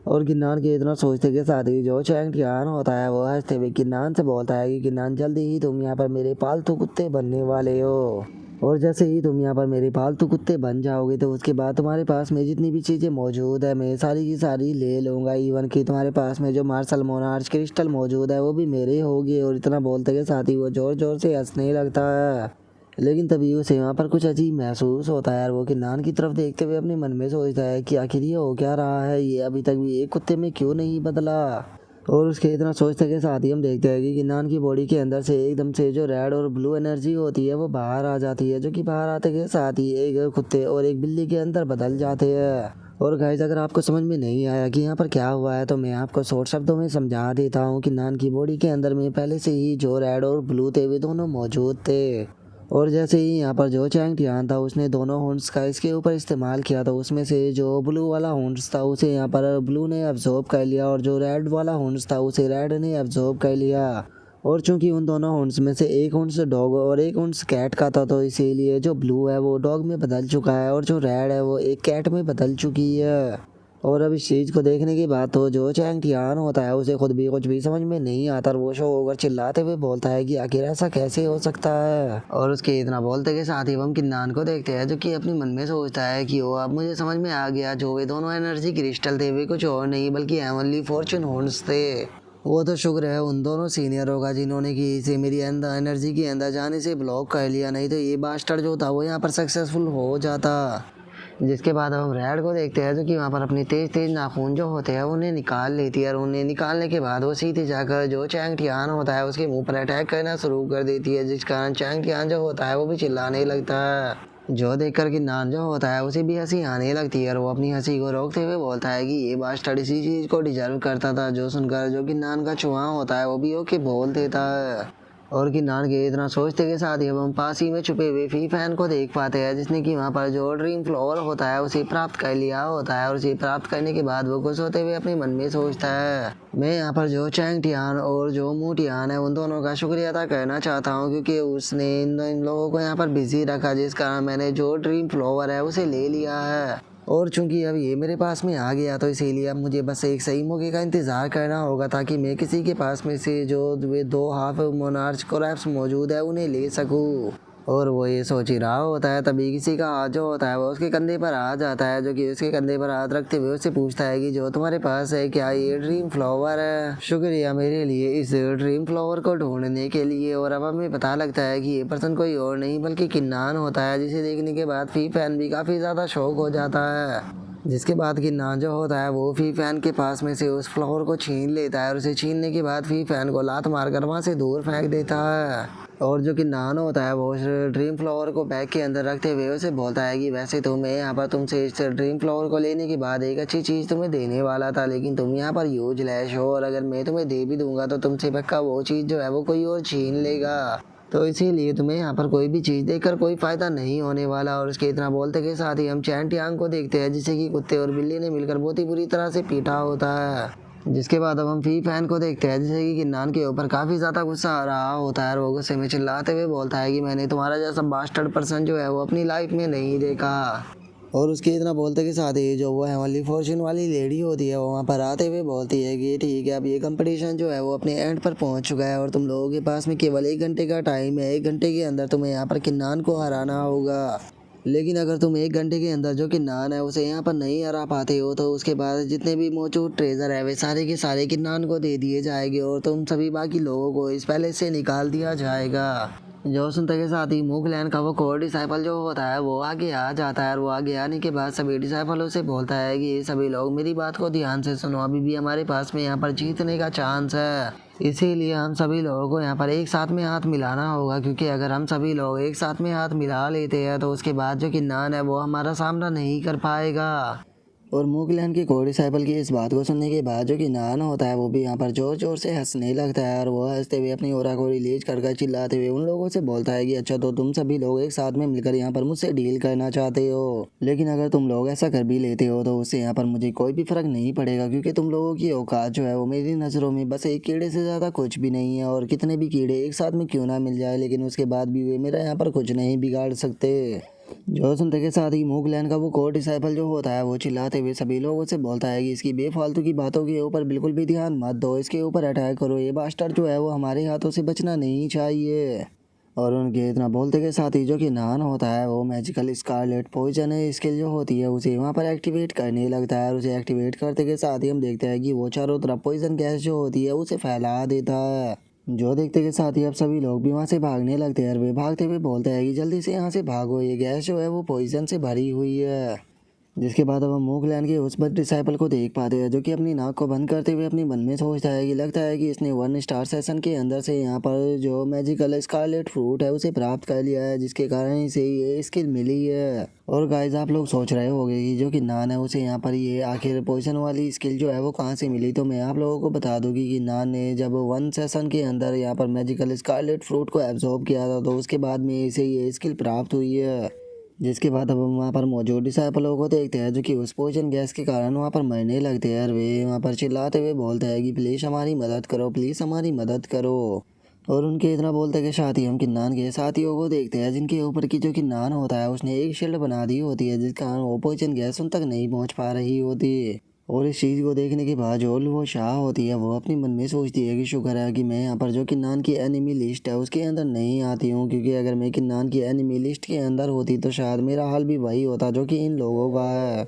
और किन्नान के इतना सोचते के साथ ही जो चैंग टियान होता है वो हंसते हुए किन्नान से बोलता है कि किन्नान जल्दी ही तुम यहाँ पर मेरे पालतू कुत्ते बनने वाले हो। और जैसे ही तुम यहाँ पर मेरे पालतू कुत्ते बन जाओगे तो उसके बाद तुम्हारे पास में जितनी भी चीज़ें मौजूद है मैं सारी की सारी ले लूँगा। इवन कि तुम्हारे पास में जो मार्शल मोनार्च क्रिस्टल मौजूद है वो भी मेरे होंगे। और इतना बोलते के साथ ही वो जोर जोर से हंसने लगता है। लेकिन तभी उसे वहाँ पर कुछ अजीब महसूस होता है और वो किन्नान की तरफ देखते हुए अपने मन में सोचता है कि आखिर ये हो क्या रहा है, ये अभी तक भी एक कुत्ते में क्यों नहीं बदला। और उसके इतना सोचते के साथ ही हम देखते हैं कि किन्नान की बॉडी के अंदर से एकदम से जो रेड और ब्लू एनर्जी होती है वो बाहर आ जाती है, जो कि बाहर आते के साथ ही एक कुत्ते और एक बिल्ली के अंदर बदल जाते हैं। और गाइस अगर आपको समझ में नहीं आया कि यहाँ पर क्या हुआ है तो मैं आपको शॉर्ट शब्दों में समझा देता हूँ। किन्नान की बॉडी के अंदर में पहले से ही जो रेड और ब्लू थे वे दोनों मौजूद थे। और जैसे ही यहाँ पर जो चैंग टियान था उसने दोनों हॉर्न्स का इसके ऊपर इस्तेमाल किया तो उसमें से जो ब्लू वाला हॉर्न्स था उसे यहाँ पर ब्लू ने अब्जॉर्ब कर लिया और जो रेड वाला हॉर्न्स था उसे रेड ने अब्जॉर्ब कर लिया। और चूंकि उन दोनों हॉर्न्स में से एक हॉर्न्स डॉग और एक हॉर्न्स कैट का था तो इसीलिए जो ब्लू है वो डॉग में बदल चुका है और जो रेड है वो एक कैट में बदल चुकी है। और अब इस चीज़ को देखने के बाद तो जो चैंग टियान होता है उसे खुद भी कुछ भी समझ में नहीं आता और वो शो ओवर चिल्लाते हुए बोलता है कि आखिर ऐसा कैसे हो सकता है। और उसके इतना बोलते के साथ ही हम किन्नान को देखते हैं जो कि अपने मन में सोचता है कि वो अब मुझे समझ में आ गया, जो वे दोनों एनर्जी क्रिस्टल थे वे कुछ और नहीं बल्कि हेवनली फॉर्चून हॉर्न्स थे। वो तो शुक्र है उन दोनों सीनियरों का जिन्होंने कि इसे मेरी अंदर एनर्जी के अंदर जाने से ब्लॉक कर लिया, नहीं तो ये बास्टर्ड जो था वो यहाँ पर सक्सेसफुल हो जाता। जिसके बाद अब हम रेड को देखते हैं जो कि वहाँ पर अपने तेज तेज नाखून जो होते हैं उन्हें निकाल लेती है और उन्हें निकालने के बाद वो सीधे जाकर जो चैंग टियान होता है उसके मुंह पर अटैक करना शुरू कर देती है, जिस कारण चैंग टियान जो होता है वो भी चिल्लाने लगता है। जो देखकर कि नान जो होता है उसे भी हंसी आने लगती है और वो अपनी हंसी को रोकते हुए बोलता है कि ये बास्टर्ड इसी चीज़ को डिजर्व करता था। जो सुनकर जो कि नान का चुहा होता है वो भी ओके बोल देता है। और किन्नान के इतना सोचते के साथ ही अब हम पास ही में छुपे हुए फी फैन को देख पाते हैं जिसने कि वहाँ पर जो ड्रीम फ्लावर होता है उसे प्राप्त कर लिया होता है। और उसे प्राप्त करने के बाद वो खुश होते हुए अपने मन में सोचता है मैं यहाँ पर जो चैंग टियान और जो मू टियान है उन दोनों का शुक्रिया अदा करना चाहता हूँ क्योंकि उसने इन लोगों को यहाँ पर बिजी रखा, जिस कारण मैंने जो ड्रीम फ्लावर है उसे ले लिया है। और चूंकि अब ये मेरे पास में आ गया तो इसीलिए अब मुझे बस एक सही मौके का इंतज़ार करना होगा ताकि मैं किसी के पास में से जो वे दो हाफ मोनार्च क्रैप्स मौजूद है उन्हें ले सकूं। और वो ये सोच ही रहा होता है तभी किसी का हाथ जो होता है वो उसके कंधे पर आ जाता है, जो कि उसके कंधे पर हाथ रखते हुए उससे पूछता है कि जो तुम्हारे पास है क्या ये ड्रीम फ्लावर है। शुक्रिया मेरे लिए इस ड्रीम फ्लावर को ढूंढने के लिए। और अब हमें पता लगता है कि ये पर्सन कोई और नहीं बल्कि किन्नान होता है, जिसे देखने के बाद फी फैन भी काफ़ी ज़्यादा शौक हो जाता है। जिसके बाद किन्नान जो होता है वो फी फैन के पास में से उस फ्लावर को छीन लेता है और उसे छीनने के बाद फी फैन को लात मारकर वहाँ से दूर फेंक देता है। और जो किन्नान होता है वो उस ड्रीम फ्लावर को बैग के अंदर रखते हुए उसे बोलता है कि वैसे तो मैं यहाँ पर तुमसे इस ड्रीम फ्लावर को लेने के बाद एक अच्छी चीज़ तुम्हें देने वाला था, लेकिन तुम यहाँ पर यूजलेस हो और अगर मैं तुम्हें दे भी दूंगा तो तुमसे पक्का वो चीज़ जो है वो कोई और छीन लेगा, तो इसीलिए तुम्हें यहाँ पर कोई भी चीज़ देकर कोई फ़ायदा नहीं होने वाला। और उसके इतना बोलते के साथ ही हम चैंग टियान को देखते हैं जिसे कि कुत्ते और बिल्ली ने मिलकर बहुत ही बुरी तरह से पीटा होता है। जिसके बाद अब हम फी फैन को देखते हैं जिसे कि किन्नान के ऊपर काफ़ी ज़्यादा गुस्सा आ रहा होता है और वो गुस्से में चिल्लाते हुए बोलता है कि मैंने तुम्हारा जैसा बास्टर्ड पर्सन जो है वो अपनी लाइफ में नहीं देखा। और उसके इतना बोलते के साथ ही जो वो हेवनली फॉर्चून वाली लेडी होती है वो वहाँ पर आते हुए बोलती है कि ठीक है अब ये कंपटीशन जो है वो अपने एंड पर पहुँच चुका है और तुम लोगों के पास में केवल 1 घंटे का टाइम है। 1 घंटे के अंदर तुम्हें यहाँ पर किन्नान को हराना होगा। लेकिन अगर तुम 1 घंटे के अंदर जो किन्नान है उसे यहाँ पर नहीं हरा पाते हो तो उसके बाद जितने भी मौजूद ट्रेजर है वे सारे के सारे किन्नान को दे दिए जाएंगे और तुम सभी बाकी लोगों को इस पैलेस से निकाल दिया जाएगा। जो सुनते के साथ ही मुगलैन का वो कोर डिसाइपल जो होता है वो आगे आ जाता है और वो आगे आने के बाद सभी डिसाइपलों से बोलता है कि ये सभी लोग मेरी बात को ध्यान से सुनो, अभी भी हमारे पास में यहाँ पर जीतने का चांस है, इसीलिए हम सभी लोगों को यहाँ पर एक साथ में हाथ मिलाना होगा, क्योंकि अगर हम सभी लोग एक साथ में हाथ मिला लेते हैं तो उसके बाद जो किन्नान है वो हमारा सामना नहीं कर पाएगा। और मुगलैन के कोर डिसाइपल की इस बात को सुनने के बाद जो किन्नान होता है वो भी यहाँ पर जोर जोर से हंसने लगता है और वो हंसते हुए अपनी ओरा को रिलीज कर चिल्लाते हुए उन लोगों से बोलता है कि अच्छा तो तुम सभी लोग एक साथ में मिलकर यहाँ पर मुझसे डील करना चाहते हो, लेकिन अगर तुम लोग ऐसा कर भी लेते हो तो उससे यहाँ पर मुझे कोई भी फर्क नहीं पड़ेगा, क्योंकि तुम लोगों की औकात जो है वो मेरी नज़रों में बस एक कीड़े से ज़्यादा कुछ भी नहीं है, और कितने भी कीड़े एक साथ में क्यों ना मिल जाए लेकिन उसके बाद भी वे मेरा यहाँ पर कुछ नहीं बिगाड़ सकते। जो सुनते के साथ ही मुगलैन का वो कोर डिसाइपल जो होता है वो चिल्लाते हुए सभी लोगों से बोलता है कि इसकी बेफालतू की बातों के ऊपर बिल्कुल भी ध्यान मत दो, इसके ऊपर अटैक करो, ये बास्टर जो है वो हमारे हाथों से बचना नहीं चाहिए। और उनके इतना बोलते के साथ ही जो कि नान होता है वो मैजिकल स्कारलेट पॉइजन स्किल जो होती है उसे वहाँ पर एक्टिवेट करने लगता है और उसे एक्टिवेट करते के साथ ही हम देखते हैं कि वो चारों तरफ पॉइजन गैस जो होती है उसे फैला देता है। जो देखते के साथ ही अब सभी लोग भी वहाँ से भागने लगते हैं और वे भागते हुए बोलते हैं कि जल्दी से यहाँ से भागो, ये गैस जो है वो पॉइजन से भरी हुई है। जिसके बाद अब हम मुगलैन के उस बद डिसाइपल को देख पाते हैं जो कि अपनी नाक को बंद करते हुए अपने मन में सोचता है कि लगता है कि इसने 1 स्टार सेशन के अंदर से यहाँ पर जो मैजिकल स्कारलेट फ्रूट है उसे प्राप्त कर लिया है, जिसके कारण इसे ये स्किल मिली है। और गाइज आप लोग सोच रहे होंगे कि जो कि नान है उसे यहाँ पर ये आखिर पोजिशन वाली स्किल जो है वो कहाँ से मिली, तो मैं आप लोगों को बता दूंगी कि नान ने जब 1 सेशन के अंदर यहाँ पर मैजिकल स्कारलेट फ्रूट को एब्जॉर्ब किया था तो उसके बाद में इसे ये स्किल प्राप्त हुई है। जिसके बाद अब हम वहाँ पर मौजूद डिसाइपलों को देखते हैं जो कि उस पॉइजन गैस के कारण वहाँ पर मरने लगते हैं और वे वहाँ पर चिल्लाते हुए बोलते हैं कि प्लीज़ हमारी मदद करो, प्लीज़ हमारी मदद करो। और उनके इतना बोलते के साथ ही हम किन्नान के साथियों को देखते हैं जिनके ऊपर की जो किन्नान होता है उसने एक शील्ड बना दी होती है, जिस कारण वो पॉइजन गैस उन तक नहीं पहुँच पा रही होती। और इस चीज़ को देखने के बाद जो वो शाह होती है वो अपने मन में सोचती है कि शुक्र है कि मैं यहाँ पर जो किन्नान की एनिमी लिस्ट है उसके अंदर नहीं आती हूँ, क्योंकि अगर मैं किन्नान की एनिमी लिस्ट के अंदर होती तो शायद मेरा हाल भी वही होता जो कि इन लोगों का है।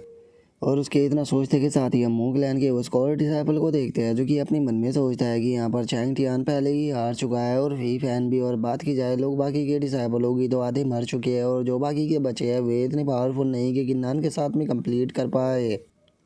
और उसके इतना सोचते के साथ ही हम मुगलैन के उस कोर डिसाइपल को देखते हैं जो कि अपने मन में सोचता है कि यहाँ पर चैंग टियान पहले ही हार चुका है और ही फैन भी, और बात की जाए लोग बाकी के डिसाइपल होगी तो आधे मर चुके हैं और जो बाकी के बचे हैं वे इतने पावरफुल नहीं कि किन्नान के साथ में कंप्लीट कर पाए,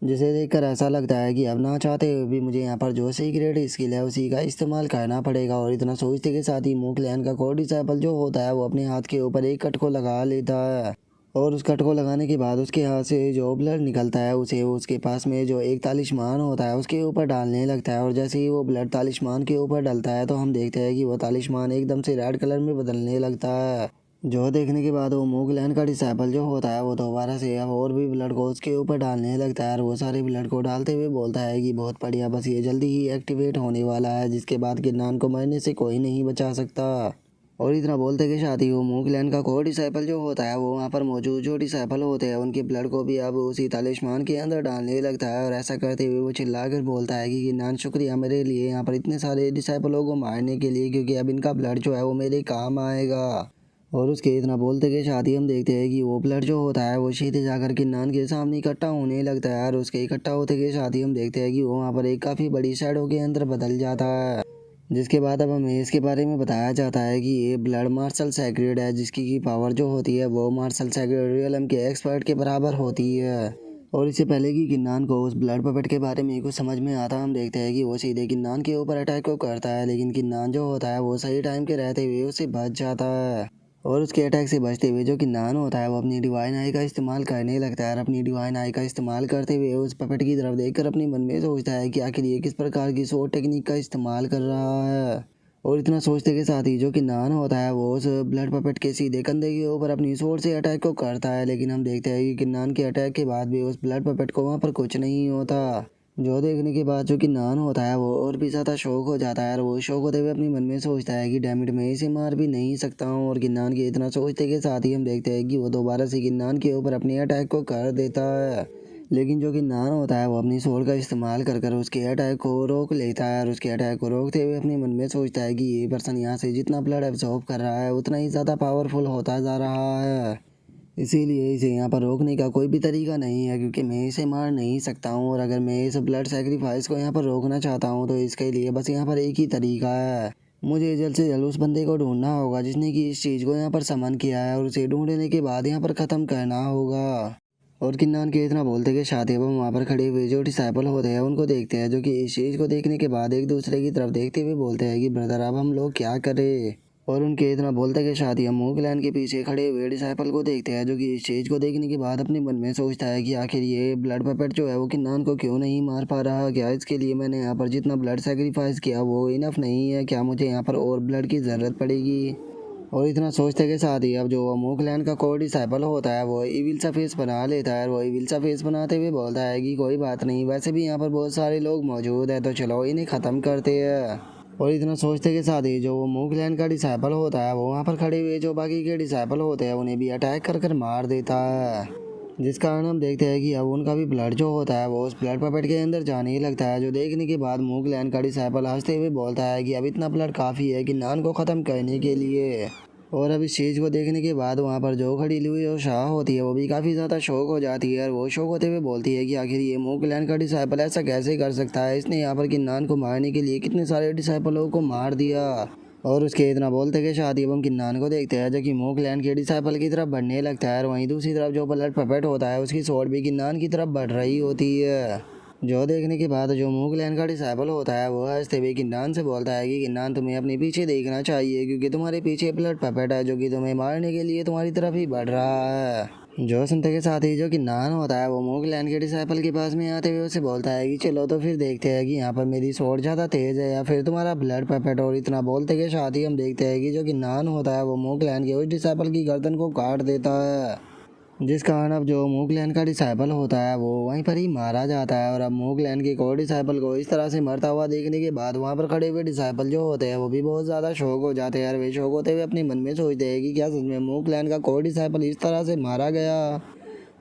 जिसे देखकर ऐसा लगता है कि अब ना चाहते हुए भी मुझे यहाँ पर जो सीक्रेट स्किल है उसी का इस्तेमाल करना पड़ेगा। और इतना सोचते के साथ ही मुगलैन का कोर डिसाइपल जो होता है वो अपने हाथ के ऊपर एक कट को लगा लेता है और उस कट को लगाने के बाद उसके हाथ से जो ब्लड निकलता है उसे वो उसके पास में जो एक तालिस्मान होता है उसके ऊपर डालने लगता है। और जैसे ही वो ब्लड तालिस्मान के ऊपर डलता है तो हम देखते हैं कि वो तालिस्मान एकदम से रेड कलर में बदलने लगता है। जो देखने के बाद वो मुगलैन का डिसाइपल जो होता है वो दोबारा से अब और भी ब्लड को उसके ऊपर डालने लगता है और वो सारे ब्लड को डालते हुए बोलता है कि बहुत बढ़िया, बस ये जल्दी ही एक्टिवेट होने वाला है, जिसके बाद किन्नान को मरने से कोई नहीं बचा सकता। और इतना बोलते के साथ ही वो मुगलैन का कोर डिसाइपल जो होता है वो वहाँ पर मौजूद जो डिसाइपल होते हैं उनके ब्लड को भी अब उसी तालिस्मान के अंदर डालने लगता है और ऐसा करते हुए वो चिल्ला कर बोलता है कि किन्नान शुक्रिया मेरे लिए यहाँ पर इतने सारे डिसाइपलों को मारने के लिए, क्योंकि अब इनका ब्लड जो है वो मेरे काम आएगा। और उसके इतना बोलते के साथ ही हम देखते हैं कि वो ब्लड जो होता है वो सीधे जाकर किन्नान के सामने इकट्ठा होने लगता है और उसके इकट्ठा होते के साथ ही हम देखते हैं कि वो वहाँ पर एक काफ़ी बड़ी शैडो के अंदर बदल जाता है। जिसके बाद अब हमें इसके बारे में बताया जाता है कि ये ब्लड मार्शल सैक्रेड है, जिसकी की पावर जो होती है वो मार्शल सैक्रेड रियलम के एक्सपर्ट के बराबर होती है। और इससे पहले कि किन्नान को उस ब्लड पपेट के बारे में कुछ समझ में आता हम देखते हैं कि वो सीधे किन्नान के ऊपर अटैक को करता है, लेकिन किन्नान जो होता है वो सही टाइम के रहते हुए उससे बच जाता है। और उसके अटैक से बचते हुए जो किन्नान होता है वो अपनी डिवाइन आई का इस्तेमाल करने लगता है और अपनी डिवाइन आई का इस्तेमाल करते हुए उस पपेट की तरफ देखकर अपने मन में सोचता है कि आखिर ये किस प्रकार की शॉर्ट टेक्निक का इस्तेमाल कर रहा है। और इतना सोचते के साथ ही जो किन्नान होता है वो उस ब्लड पपेट के सीधे कंधे के ऊपर अपनी स्वॉर्ड से अटैक को करता है, लेकिन हम देखते हैं कि किन्नान के अटैक के बाद भी उस ब्लड पपेट को वहाँ पर कुछ नहीं होता। जो देखने के बाद जो किन्नान होता है वो और भी ज़्यादा शौक हो जाता है और वो शौक होते हुए अपने मन में सोचता है कि डैमिट मैं इसे मार भी नहीं सकता हूँ। और किन्नान के इतना सोचते के साथ ही हम देखते हैं कि वो दोबारा से किन्नान के ऊपर अपने अटैक को कर देता है, लेकिन जो किन्नान होता है वो अपनी सोल का इस्तेमाल कर कर उसके अटैक को रोक लेता है और उसके अटैक को रोकते हुए अपने मन में सोचता है कि ये पर्सन यहाँ से जितना ब्लड एब्जॉर्ब कर रहा है उतना ही ज़्यादा पावरफुल होता जा रहा है। इसीलिए इसे यहाँ पर रोकने का कोई भी तरीका नहीं है, क्योंकि मैं इसे मार नहीं सकता हूँ। और अगर मैं इस ब्लड सेक्रीफाइस को यहाँ पर रोकना चाहता हूँ तो इसके लिए बस यहाँ पर एक ही तरीका है। मुझे जल्द से जल्द उस बंदे को ढूंढना होगा जिसने कि इस चीज़ को यहाँ पर समन किया है, और उसे ढूंढने के बाद यहाँ पर ख़त्म करना होगा। और किन्नान के इतना बोलते कि शादी अब हम वहाँ पर खड़े हुए जो डिसाइपल होते हैं उनको देखते हैं, जो कि इस चीज़ को देखने के बाद एक दूसरे की तरफ देखते हुए बोलते हैं कि ब्रदर अब हम लोग क्या करें। और उनके इतना बोलते कि शादी हम मूक लैंड के पीछे खड़े हुए डिसाइपल को देखते हैं, जो कि इस चीज़ को देखने के बाद अपने मन में सोचता है कि आखिर ये ब्लड पपेट जो है वो किन्नान को क्यों नहीं मार पा रहा। क्या इसके लिए मैंने यहाँ पर जितना ब्लड सेक्रीफाइस किया वो इनफ नहीं है? क्या मुझे यहाँ पर और ब्लड की ज़रूरत पड़ेगी? और इतना सोचते के साथ ही अब जो अमोक लैंड का कोर डिसाइपल होता है वो इविल सा फेस बना लेता है। और वो इविल सा फेस बनाते हुए बोलता है कि कोई बात नहीं, वैसे भी यहाँ पर बहुत सारे लोग मौजूद हैं, तो चलो इन्हें ख़त्म करते हैं। और इतना सोचते के साथ ही जो वो अमोक लैंड का डिसाइपल होता है वो वहाँ पर खड़े हुए जो बाकी के डिसाइपल होते हैं उन्हें भी अटैक कर कर मार देता है, जिस कारण हम देखते हैं कि अब उनका भी ब्लड जो होता है वो उस ब्लड पपेट के अंदर जाने ही लगता है। जो देखने के बाद मूक लैंड का डिसाइपल हंसते हुए बोलता है कि अब इतना ब्लड काफ़ी है कि नान को ख़त्म करने के लिए। और अब इस चीज़ को देखने के बाद वहाँ पर जो खड़ी हुई और शाह होती है वो भी काफ़ी ज़्यादा शौक हो जाती है, और वो शौक होते हुए बोलती है कि आखिर ये मूक लैंड का डिसाइपल ऐसा कैसे कर सकता है, इसने यहाँ पर किन्नान को मारने के लिए कितने सारे डिसाइपलों को मार दिया। और उसके इतना बोलते कि शादी अब हम किन्नान को देखते हैं जो कि मूक लैंड के डिसाइपल की तरफ बढ़ने लगता है, और वहीं दूसरी तरफ जो ब्लड पपेट होता है उसकी सोट भी किन्नान की तरफ बढ़ रही होती है। जो देखने के बाद जो मूक लैंड का डिसाइपल होता है वो हंसते हुए किन्नान से बोलता है कि किन्नान तुम्हें अपने पीछे देखना चाहिए, क्योंकि तुम्हारे पीछे ब्लड पपेट है जो कि तुम्हें मारने के लिए तुम्हारी तरफ ही बढ़ रहा है। जो सुनते के साथ ही जो किन्नान होता है वो मूक लैंड के डिसाइपल के पास में आते हुए उसे बोलता है कि चलो तो फिर देखते हैं कि यहाँ पर मेरी सोट ज़्यादा तेज़ है या फिर तुम्हारा ब्लड पपेट। और इतना बोलते के साथ ही हम देखते हैं कि जो किन्नान होता है वो मूक लैंड के उस डिसाइपल की गर्दन को काट देता है, जिस कारण अब जो मूक लैंड का डिसाइपल होता है वो वहीं पर ही मारा जाता है। और अब मूक लैंड के एक और डिसाइपल को इस तरह से मरता हुआ देखने के बाद वहाँ पर खड़े हुए डिसाइपल जो होते हैं वो भी बहुत ज़्यादा शौक हो जाते हैं, और वे शौक होते हुए अपने मन में सोचते हैं कि क्या सच में मूक लैंड का कोर डिसाइपल इस तरह से मारा गया।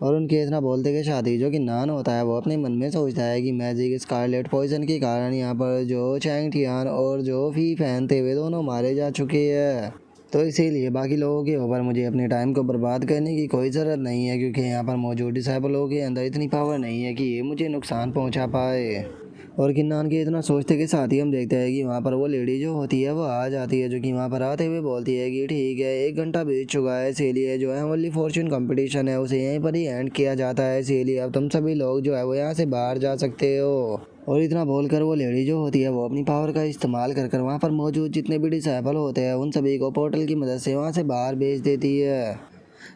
और उनके इतना बोलते के शादी जो कि नान होता है वो अपने मन में सोचता है कि मैजिक स्कारलेट पॉइजन के कारण यहाँ पर जो चैंग टियान और जो फी फैन थे वे दोनों मारे जा चुके हैं, तो इसीलिए बाकी लोगों के ऊपर मुझे अपने टाइम को बर्बाद करने की कोई ज़रूरत नहीं है, क्योंकि यहाँ पर मौजूद डिसाइबलों के अंदर इतनी पावर नहीं है कि ये मुझे नुकसान पहुँचा पाए। और किन्नान के इतना सोचते के साथ ही हम देखते हैं कि वहाँ पर वो लेडी जो होती है वो आ जाती है, जो कि वहाँ पर आते हुए बोलती है कि ठीक है 1 घंटा बीत चुका है, इसीलिए जो है ओनली फॉर्चून कंपटीशन है उसे यहीं पर ही एंड किया जाता है, इसीलिए अब तुम सभी लोग जो है वो यहाँ से बाहर जा सकते हो। और इतना बोलकर वो लेडी जो होती है वो अपनी पावर का इस्तेमाल कर कर वहाँ पर मौजूद जितने भी डिसाइबल होते हैं उन सभी को पोर्टल की मदद से वहाँ से बाहर भेज देती है।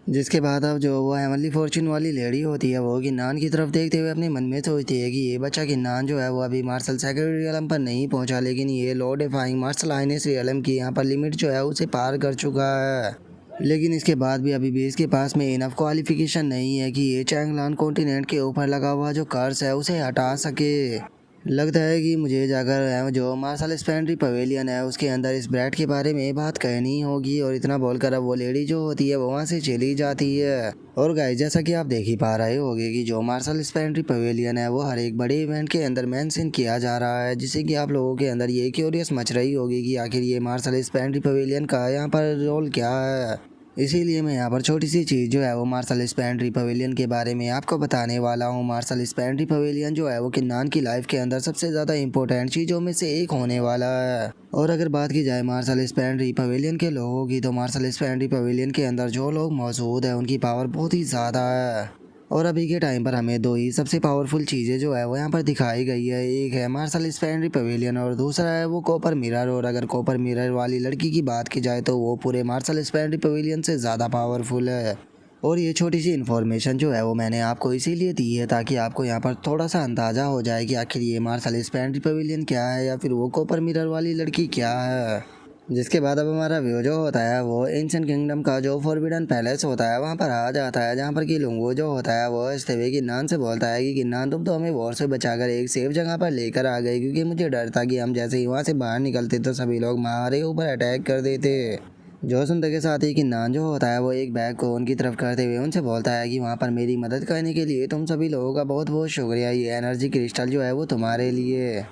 जिसके बाद अब जो वो हेवनली फॉर्चून वाली लेडी होती है वो किन्नान की तरफ देखते हुए अपने मन में सोचती है कि ये बच्चा किन्नान जो है वो अभी मार्शल सेक्रेटरी रियलम पर नहीं पहुंचा, लेकिन ये lord defying martial highness realm की यहाँ पर लिमिट जो है उसे पार कर चुका है। लेकिन इसके बाद भी अभी भी इसके पास में इनफ क्वालिफिकेशन नहीं है कि ये चैंगलान कॉन्टिनेंट के ऊपर लगा हुआ जो कर्स है उसे हटा सके। लगता है कि मुझे जाकर जो मार्शल स्पेंड्री पवेलियन है उसके अंदर इस ब्रैड के बारे में बात करनी होगी। और इतना बोलकर अब वो लेडी जो होती है वो वहाँ से चली जाती है। और गाइस जैसा कि आप देख ही पा रहे होगे कि जो मार्शल स्पेंड्री पवेलियन है वो हर एक बड़े इवेंट के अंदर मेंशन किया जा रहा है, जिससे कि आप लोगों के अंदर ये क्यूरियस मच रही होगी कि आखिर ये मार्शल स्पेंड्री पवेलियन का यहाँ पर रोल क्या है। इसीलिए मैं यहाँ पर छोटी सी चीज़ जो है वो मार्शल स्पेंड्री पवेलियन के बारे में आपको बताने वाला हूँ। मार्शल स्पेंड्री पवेलियन जो है वो किन्नान की लाइफ के अंदर सबसे ज़्यादा इंपॉर्टेंट चीज़ों में से एक होने वाला है। और अगर बात की जाए मार्शल स्पेंड्री पवेलियन के लोगों की, तो मार्शल स्पेंड्री पवेलियन के अंदर जो लोग मौजूद हैं उनकी पावर बहुत ही ज़्यादा है। और अभी के टाइम पर हमें दो ही सबसे पावरफुल चीज़ें जो है वो यहाँ पर दिखाई गई है, एक है मार्शल स्पेंड्री पवेलियन और दूसरा है वो कॉपर मिरर। और अगर कॉपर मिरर वाली लड़की की बात की जाए तो वो पूरे मार्शल स्पेंड्री पवेलियन से ज़्यादा पावरफुल है। और ये छोटी सी इन्फॉर्मेशन जो है वो मैंने आपको इसीलिए दी है ताकि आपको यहाँ पर थोड़ा सा अंदाज़ा हो जाए कि आखिर ये मार्शल स्पेंड्री पवेलियन क्या है या फिर वो कॉपर मिरर वाली लड़की क्या है। जिसके बाद अब हमारा व्यू जो होता है वो एंशिएंट किंगडम का जो फॉरबिडन पैलेस होता है वहाँ पर आ जाता है, जहाँ पर कि लुंगू जो होता है वो हंसते हुए किन्नान से बोलता है कि किन्नान तुम तो हमें वॉर से बचाकर एक सेफ जगह पर लेकर आ गए, क्योंकि मुझे डर था कि हम जैसे ही वहाँ से बाहर निकलते तो सभी लोग हमारे ऊपर अटैक कर देते। जो सुनते के साथ ही किन्नान जो होता है वो एक बैग को उनकी तरफ करते हुए उनसे बोलता है कि वहाँ पर मेरी मदद करने के लिए तुम सभी लोगों का बहुत बहुत शुक्रिया, ये एनर्जी क्रिस्टल जो है वो तुम्हारे लिए।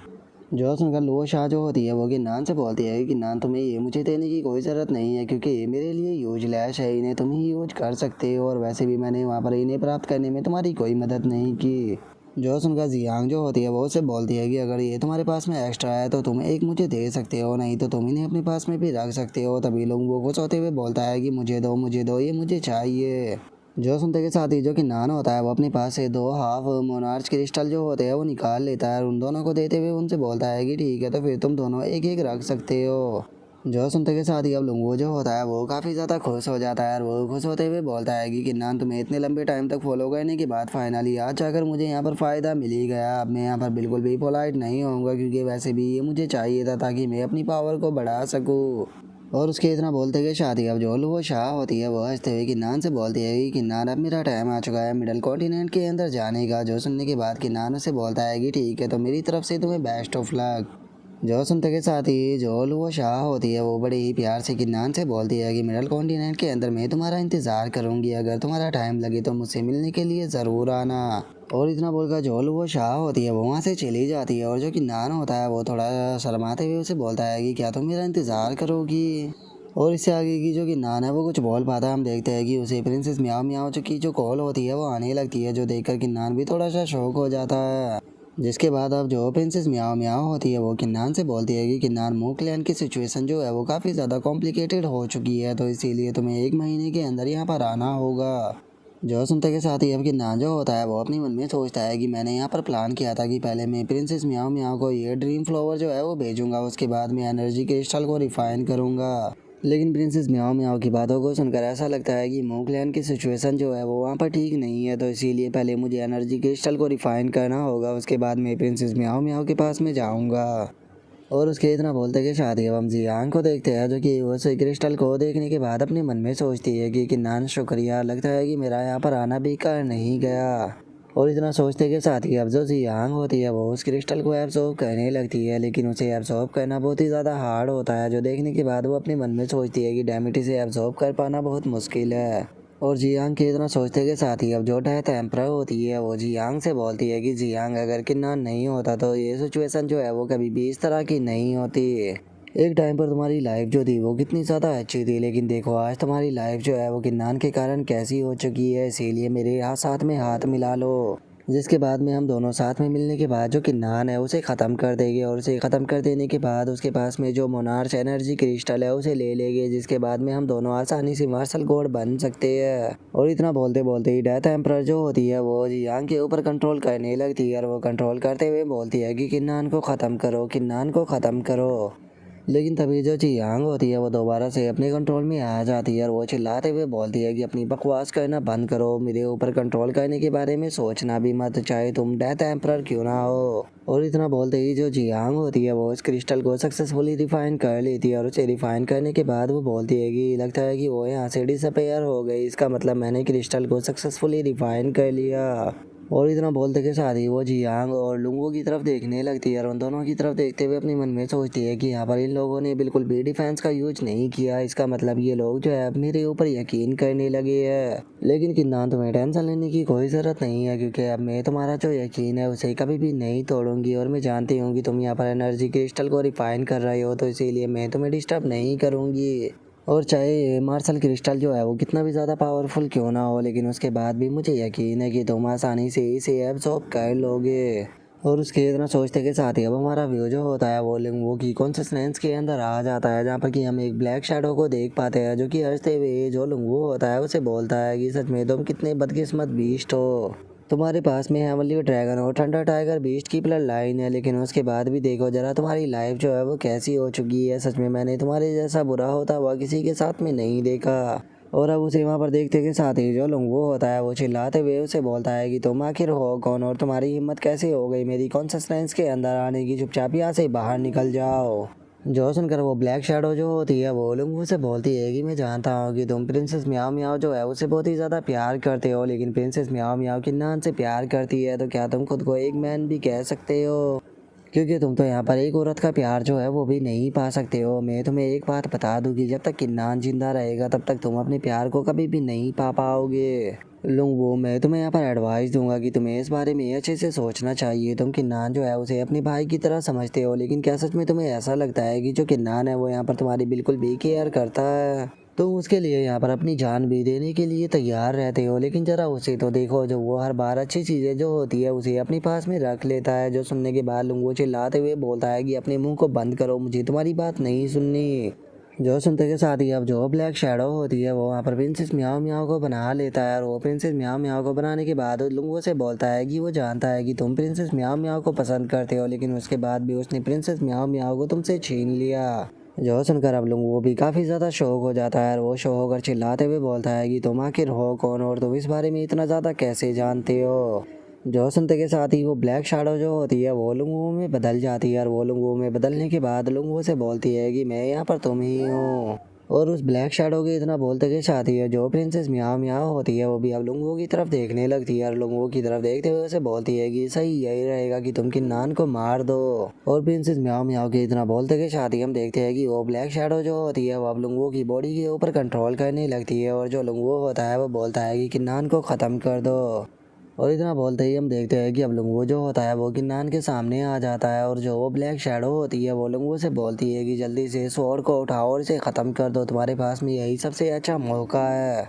जो सुनकर लुओ शाह जो होती है वो किन्नान से बोलती है कि किन्नान तुम्हें ये मुझे देने की कोई ज़रूरत नहीं है, क्योंकि ये मेरे लिए यूजलेस है, इन्हें तुम ही यूज कर सकते हो, और वैसे भी मैंने वहाँ पर इन्हें प्राप्त करने में तुम्हारी कोई मदद नहीं की। जो सुनकर जियांग जो होती है वो उससे बोलती है कि अगर ये तुम्हारे पास में एक्स्ट्रा है तो तुम एक मुझे दे सकते हो, नहीं तो तुम इन्हें अपने पास में भी रख सकते हो। तभी लोग वो खुश होते हुए बोलता है कि मुझे दो, ये मुझे चाहिए। जो सुनते के साथ ही जो कि नान होता है वो अपने पास से 2 हाफ मोनार्च क्रिस्टल जो होते हैं वो निकाल लेता है, और उन दोनों को देते हुए उनसे बोलता है कि ठीक है, तो फिर तुम दोनों एक एक रख सकते हो। जो सुनते के साथ ही अब लुंगो जो होता है वो काफ़ी ज़्यादा खुश हो जाता है, और वो खुश होते हुए बोलता है कि किन्नान तुम्हें इतने लंबे टाइम तक फॉलो करने के बाद फाइनली आज जाकर मुझे यहाँ पर फ़ायदा मिल ही गया। अब मैं यहाँ पर बिल्कुल भी पोलाइट नहीं होऊंगा, क्योंकि वैसे भी ये मुझे चाहिए था ताकि मैं अपनी पावर को बढ़ा सकूँ। और उसके इतना बोलते कि शादी अब जो वो शाह होती है वो हंसते हुए किन्नान से बोलती है कि किन्नान अब मेरा टाइम आ चुका है मिडल कॉन्टिनेंट के अंदर जाने का। जो सुनने के बाद किन्नान उसे बोलता है कि ठीक है, तो मेरी तरफ से तुम्हें बेस्ट ऑफ लक। जो सुनते के साथ ही जो वो शाह होती है वो बड़े ही प्यार से किन्नान से बोलती है कि मिडल कॉन्टिनेंट के अंदर मैं तुम्हारा इंतज़ार करूंगी, अगर तुम्हारा टाइम लगे तो मुझसे मिलने के लिए ज़रूर आना। और इतना बोलकर जो वो शाह होती है वो वहाँ से चली जाती है, और जो किन्नान होता है वो थोड़ा शर्माते हुए उसे बोलता है कि क्या तुम मेरा इंतज़ार करोगी। और इससे आगे की जो किन्नान है वो कुछ बोल पाता है, हम देखते हैं कि उसे प्रिंसेस म्याओ म्याओ की जो कॉल होती है वो आने लगती है, जो देखकर किन्नान भी थोड़ा सा शौक हो जाता है। जिसके बाद अब जो प्रिंसेस म्याओ म्याओ होती है वो किन्नान से बोलती है कि किन्नान मूक क्लैन की सिचुएशन जो है वो काफ़ी ज़्यादा कॉम्प्लिकेटेड हो चुकी है, तो इसीलिए तुम्हें 1 महीने के अंदर यहाँ पर आना होगा। जो सुनते के साथ ही अब किन्नान जो होता है वो अपने मन में सोचता है कि मैंने यहाँ पर प्लान किया था कि पहले मैं प्रिंसेस म्याओ म्याओ को ये ड्रीम फ्लावर जो है वो भेजूंगा, उसके बाद मैं एनर्जी क्रिस्टल को रिफाइन करूँगा। लेकिन प्रिंसेस म्याओ म्याओ की बातों को सुनकर ऐसा लगता है कि मूकलैंड की सिचुएशन जो है वो वहाँ पर ठीक नहीं है, तो इसीलिए पहले मुझे एनर्जी क्रिस्टल को रिफाइन करना होगा, उसके बाद मैं प्रिंसेस म्याओ म्याओ के पास में जाऊँगा। और उसके इतना बोलते कि शादी अब हम जियांग को देखते हैं, जो कि उस क्रिस्टल को देखने के बाद अपने मन में सोचती है कि किन्नान शुक्रिया, लगता है कि मेरा यहाँ पर आना बेकार नहीं गया। और इतना सोचते के साथ ही अब जो जियांग होती है वो उस क्रिस्टल को एब्जॉर्ब करने लगती है, लेकिन उसे एब्जॉर्ब करना बहुत ही ज़्यादा हार्ड होता है, जो देखने के बाद वो अपने मन में सोचती है कि डैम इट, इसे एब्जॉर्ब कर पाना बहुत मुश्किल है। और जियांग के इतना सोचते के साथ ही अब जो डेथ एम्परर होती है वो जियांग से बोलती है कि जियांग अगर किन्नान नहीं होता तो ये सिचुएशन जो है वो कभी भी इस तरह की नहीं होती। एक टाइम पर तुम्हारी लाइफ जो थी वो कितनी ज़्यादा अच्छी थी, लेकिन देखो आज तुम्हारी लाइफ जो है वो किन्नान के कारण कैसी हो चुकी है, इसीलिए मेरे यहाँ साथ में हाथ मिला लो। जिसके बाद में हम दोनों साथ में मिलने के बाद जो किन्नान है उसे ख़त्म कर देंगे, और उसे ख़त्म कर देने के बाद उसके पास में जो मोनार्च एनर्जी क्रिस्टल है उसे ले लेंगे, जिसके बाद में हम दोनों आसानी से मार्शल गॉड बन सकते हैं। और इतना बोलते बोलते ही डेथ एम्परर जो होती है वो जियांग के ऊपर कंट्रोल करने लगती है, और वो कंट्रोल करते हुए बोलती है कि किन्नान को ख़त्म करो, किन्नान को ख़त्म करो। लेकिन तभी जो जियांग होती है वो दोबारा से अपने कंट्रोल में आ जाती है, और वो चिल्लाते हुए बोलती है कि अपनी बकवास करना बंद करो, मेरे ऊपर कंट्रोल करने के बारे में सोचना भी मत, चाहे तुम डेथ एम्परर क्यों ना हो। और इतना बोलते ही जो जियांग होती है वो इस क्रिस्टल को सक्सेसफुली रिफाइन कर लेती है, और उसे रिफाइन करने के बाद वो बोलती है कि लगता है कि वो यहाँ से डिसअपेयर हो गई, इसका मतलब मैंने क्रिस्टल को सक्सेसफुली रिफाइन कर लिया। और इतना बोलते के साथ ही वो जियांग और लुंगो की तरफ देखने लगती है, और उन दोनों की तरफ देखते हुए अपने मन में सोचती है कि यहाँ पर इन लोगों ने बिल्कुल भी डिफेंस का यूज नहीं किया, इसका मतलब ये लोग जो है अब मेरे ऊपर यकीन करने लगे हैं। लेकिन किन्नान तुम्हें टेंशन लेने की कोई ज़रूरत नहीं है, क्योंकि अब मैं तुम्हारा जो यकीन है उसे कभी भी नहीं तोड़ूंगी, और मैं जानती हूँ कि तुम यहाँ पर एनर्जी क्रिस्टल को रिफाइन कर रहे हो, तो इसीलिए मैं तुम्हें डिस्टर्ब नहीं करूँगी। और चाहे मार्शल क्रिस्टल जो है वो कितना भी ज़्यादा पावरफुल क्यों ना हो, लेकिन उसके बाद भी मुझे यकीन है कि तुम आसानी से इसे एब्जॉर्ब कर लोगे। और उसके इतना सोचते के साथ ही अब हमारा व्यू जो होता है वो लिंगो की कॉन्सिस्टेंस के अंदर आ जाता है, जहाँ पर कि हम एक ब्लैक शैडो को देख पाते हैं, जो कि हंसते हुए जो लिंगो होता है उसे बोलता है कि सच में तुम कितने बदकिस्मत बीस्ट हो, तुम्हारे पास में हेवनली ड्रैगन और थंडर टाइगर बीस्ट की ब्लड लाइन है, लेकिन उसके बाद भी देखो जरा तुम्हारी लाइफ जो है वो कैसी हो चुकी है, सच में मैंने तुम्हारे जैसा बुरा होता हुआ किसी के साथ में नहीं देखा। और अब उसे वहाँ पर देखते के साथ ही जो लुंगो होता है वो चिल्लाते हुए उसे बोलता है कि तुम आखिर हो कौन, और तुम्हारी हिम्मत कैसे हो गई मेरी कॉन्सिस्टेंस के अंदर आने की, चुपचाप यहाँ से बाहर निकल जाओ। जो सुनकर वो ब्लैक शैडो जो होती है वो लुंगू से बोलती है कि मैं जानता हूँ कि तुम प्रिंसेस म्याओ म्याओ जो है उसे बहुत ही ज़्यादा प्यार करते हो, लेकिन प्रिंसेस म्याओ म्याओ किन्नान से प्यार करती है, तो क्या तुम खुद को एक मैन भी कह सकते हो, क्योंकि तुम तो यहाँ पर एक औरत का प्यार जो है वो भी नहीं पा सकते हो। मैं तुम्हें एक बात बता दूँ कि जब तक किन्नान जिंदा रहेगा तब तक तुम अपने प्यार को कभी भी नहीं पा पाओगे। वो मैं तुम्हें यहाँ पर एडवाइस दूंगा कि तुम्हें इस बारे में अच्छे से सोचना चाहिए। तुम किन्नान जो है उसे अपने भाई की तरह समझते हो, लेकिन क्या सच में तुम्हें ऐसा लगता है कि जो किन्नान है वो यहाँ पर तुम्हारी बिल्कुल भी केयर करता है? तुम उसके लिए यहाँ पर अपनी जान भी देने के लिए तैयार रहते हो, लेकिन जरा उसे तो देखो, जो वो हर बार अच्छी चीज़ें जो होती है उसे अपने पास में रख लेता है। जो सुनने के बाद वो चिल्लाते हुए बोलता है कि अपने मुंह को बंद करो, मुझे तुम्हारी बात नहीं सुननी। जो सुनते के साथ ही अब जो ब्लैक शैडो होती है वो वहाँ पर प्रिंसेस म्याओ म्याओ को बना लेता है, और वो प्रिंसेस म्याओ म्याओ को बनाने के बाद लुंगो से बोलता है कि वो जानता है कि तुम प्रिंसेस म्याओ म्याओ को पसंद करते हो, लेकिन उसके बाद भी उसने प्रिंसेस म्याओ म्याओ को तुमसे छीन लिया। जो सुनकर अब लुंगो भी काफ़ी ज़्यादा शौक हो जाता है, और वो शौक होकर चिल्लाते हुए बोलता है कि तुम आखिर हो कौन और तुम इस बारे में इतना ज़्यादा कैसे जानते हो। जो सुनते के साथ ही वो ब्लैक शैडो जो होती है वो लुंगो में बदल जाती है, और वो लुंगो में बदलने के बाद लुंगो से बोलती है कि मैं यहाँ पर तुम ही हूँ। और उस ब्लैक शैडो के इतना बोलते के साथ ही जो प्रिंसेस म्याओ म्याओ होती है वो भी अब लुंगो की तरफ देखने लगती है, और लुंगो की तरफ देखते हुए उसे बोलती है कि सही यही रहेगा कि तुम किन्नान को मार दो। और प्रिंसेस म्याओ म्याओ के इतना बोलते के साथ ही हम देखते हैं कि वो ब्लैक शैडो जो होती है वो अब लुंगो की बॉडी के ऊपर कंट्रोल करने लगती है, और जो लुंगो होता है वो बोलता है कि किन्नान को ख़त्म कर दो। और इतना बोलते ही हम देखते हैं कि अब लुंगो जो होता है वो किन्नान के सामने आ जाता है, और जो वो ब्लैक शैडो होती है वो लुंगो से बोलती है कि जल्दी से स्वॉर्ड को उठाओ और इसे ख़त्म कर दो, तुम्हारे पास में यही सबसे अच्छा मौका है।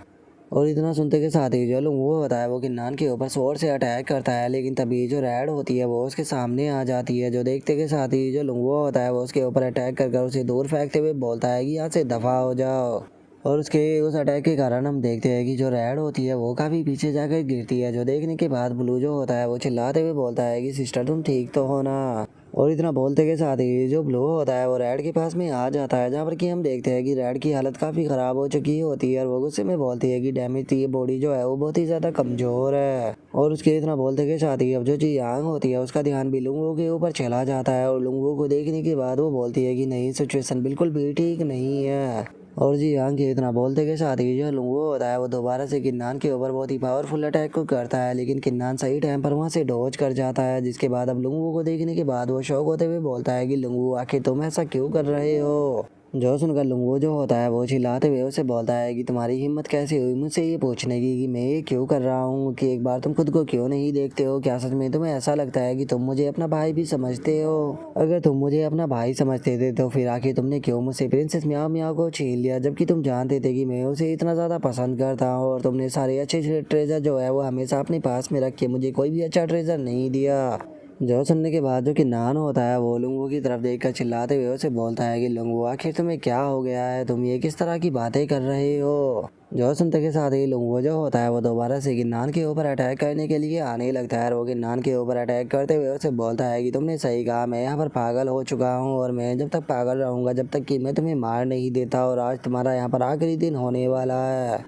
और इतना सुनते के साथ ही जो लुंगो होता है वो किन्नान के ऊपर स्वॉर्ड से अटैक करता है, लेकिन तभी जो रैड होती है वो उसके सामने आ जाती है। जो देखते के साथ ही जो लुंगो होता है वो उसके ऊपर अटैक कर उसे दूर फेंकते हुए बोलता है कि यहाँ से दफ़ा हो जाओ। और उसके उस अटैक के कारण हम देखते हैं कि जो रैड होती है वो काफ़ी पीछे जाकर गिरती है। जो देखने के बाद ब्लू जो होता है वो चिल्लाते हुए बोलता है कि सिस्टर तुम ठीक तो हो ना। और इतना बोलते के साथ ही जो ब्लू होता है वो रैड के पास में आ जाता है, जहाँ पर कि हम देखते हैं कि रैड की हालत काफ़ी ख़राब हो चुकी होती है, और वो गुस्से में बोलती है कि डैमेज ये बॉडी जो है वो बहुत ही ज़्यादा कमज़ोर है। और उसके इतना बोलते के साथ ही अब जो जी यांग होती है उसका ध्यान भी लुंगो के ऊपर चला जाता है, और लुंगो को देखने के बाद वो बोलती है कि नहीं, सिचुएशन बिल्कुल भी ठीक नहीं है। और जी हाँ के इतना बोलते के साथ ही जो लुंगो होता है वो दोबारा से किन्नान के ऊपर बहुत ही पावरफुल अटैक को करता है, लेकिन किन्नान सही टाइम पर वहाँ से डॉज कर जाता है। जिसके बाद अब लुंगो को देखने के बाद वो शौक होते हुए बोलता है कि लुंगो आखिर तुम ऐसा क्यों कर रहे हो। जो सुनकर लुंगो जो होता है वो चिल्लाते हुए उसे बोलता है कि तुम्हारी हिम्मत कैसे हुई मुझसे ये पूछने की कि मैं ये क्यों कर रहा हूँ, कि एक बार तुम खुद को क्यों नहीं देखते हो। क्या सच में तुम्हें ऐसा लगता है कि तुम मुझे अपना भाई भी समझते हो? अगर तुम मुझे अपना भाई समझते थे तो फिर आखिर तुमने क्यों मुझसे प्रिंसेस म्याओ म्याओ को छीन लिया, जबकि तुम जानते थे कि मैं उसे इतना ज़्यादा पसंद करता हूँ, और तुमने सारे अच्छे ट्रेजर जो है वो हमेशा अपने पास में रखे, मुझे कोई भी अच्छा ट्रेजर नहीं दिया। जो सुनने के बाद जो किन्नान होता है वो लुंगो की तरफ देखकर चिल्लाते हुए उसे बोलता है कि लुंगो आखिर तुम्हें क्या हो गया है, तुम ये किस तरह की बातें कर रहे हो। जो सुनते के साथ ही लुंगो जो होता है वो दोबारा से किन्नान के ऊपर अटैक करने के लिए आने लगता है, और वो किन्नान के ऊपर अटैक करते हुए उसे बोलता है कि तुमने सही कहा, मैं यहाँ पर पागल हो चुका हूँ, और मैं जब तक पागल रहूँगा जब तक कि मैं तुम्हें मार नहीं देता, और आज तुम्हारा यहाँ पर आखिरी दिन होने वाला है।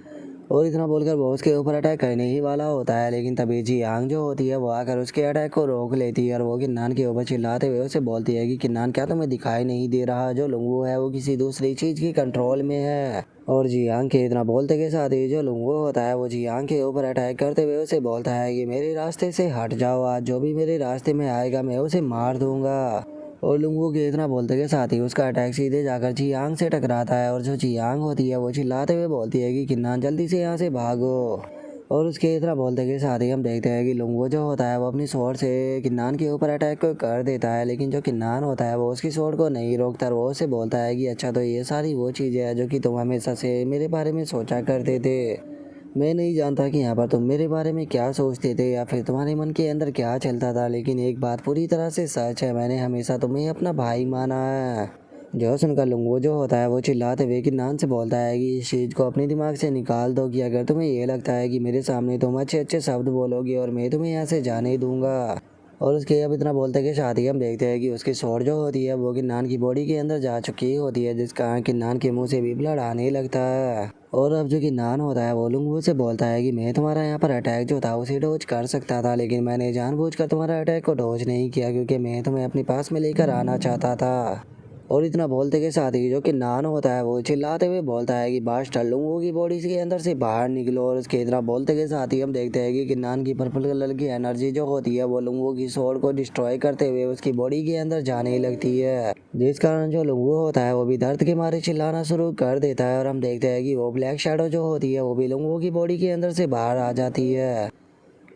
और इतना बोलकर वो उसके ऊपर अटैक करने ही वाला होता है, लेकिन तभी जी यांग जो होती है वो आकर उसके अटैक को रोक लेती है, और वो किन्नान के ऊपर चिल्लाते हुए उसे बोलती है कि किन्नान क्या तुम्हें दिखाई नहीं दे रहा, जो लुंगो है वो किसी दूसरी चीज़ की कंट्रोल में है। और जी यांग के इतना बोलते के साथ ही जो लुंगो होता है वो जी यांग के ऊपर अटैक करते हुए उसे बोलता है कि मेरे रास्ते से हट जाओ, आज जो भी मेरे रास्ते में आएगा मैं उसे मार दूंगा। और लुंगो के इतना बोलते के साथ ही उसका अटैक सीधे जाकर जियांग से टकराता है, और जो जियांग होती है वो चिल्लाते हुए बोलती है कि किन्नान जल्दी से यहाँ से भागो। और उसके इतना बोलते के साथ ही हम देखते हैं कि लुंगो जो होता है वो अपनी स्वॉर्ड से किन्नान के ऊपर अटैक को कर देता है, लेकिन जो किन्नान होता है वो उसकी स्वॉर्ड को नहीं रोकता, और वो उसे बोलता है कि अच्छा, तो ये सारी वो चीज़ें हैं जो कि तुम हमेशा से मेरे बारे में सोचा करते थे। मैं नहीं जानता कि यहाँ पर तुम मेरे बारे में क्या सोचते थे या फिर तुम्हारे मन के अंदर क्या चलता था, लेकिन एक बात पूरी तरह से सच है, मैंने हमेशा तुम्हें अपना भाई माना है। जो सुनकर लुंगो जो होता है वो चिल्लाते हुए किन्नान से बोलता है कि इस चीज़ को अपने दिमाग से निकाल दो, कि अगर तुम्हें ये लगता है कि मेरे सामने तुम अच्छे अच्छे शब्द बोलोगे और मैं तुम्हें यहाँ से जाने दूंगा। और उसके अब इतना बोलते के साथ ही हम देखते हैं कि उसकी स्वॉर्ड जो होती है वो किन्नान की बॉडी के अंदर जा चुकी होती है, जिस कारण किन्नान के मुंह से भी ब्लड आने लगता है। और अब जो किन्नान होता है वो लुंगो से बोलता है कि मैं तुम्हारा यहाँ पर अटैक जो था उसे डॉज कर सकता था, लेकिन मैंने जानबूझकर तुम्हारा अटैक को डॉज नहीं किया, क्योंकि मैं तुम्हें अपने पास में लेकर आना चाहता था। और इतना बोलते के साथ ही जो कि नान होता है वो चिल्लाते हुए बोलता है कि बास्टर लुंगू की बॉडी के अंदर से बाहर निकलो। और उसके इतना बोलते के साथ ही हम देखते हैं कि किन्नान की पर्पल कलर की एनर्जी जो होती है वो लुंगू की सोल को डिस्ट्रॉय करते हुए उसकी बॉडी के अंदर जाने लगती है, जिस कारण जो लुंगू होता है वो भी दर्द के मारे चिल्लाना शुरू कर देता है। और हम देखते हैं कि वो ब्लैक शैडो जो होती है वो भी लुंगू की बॉडी के अंदर से बाहर आ जाती है।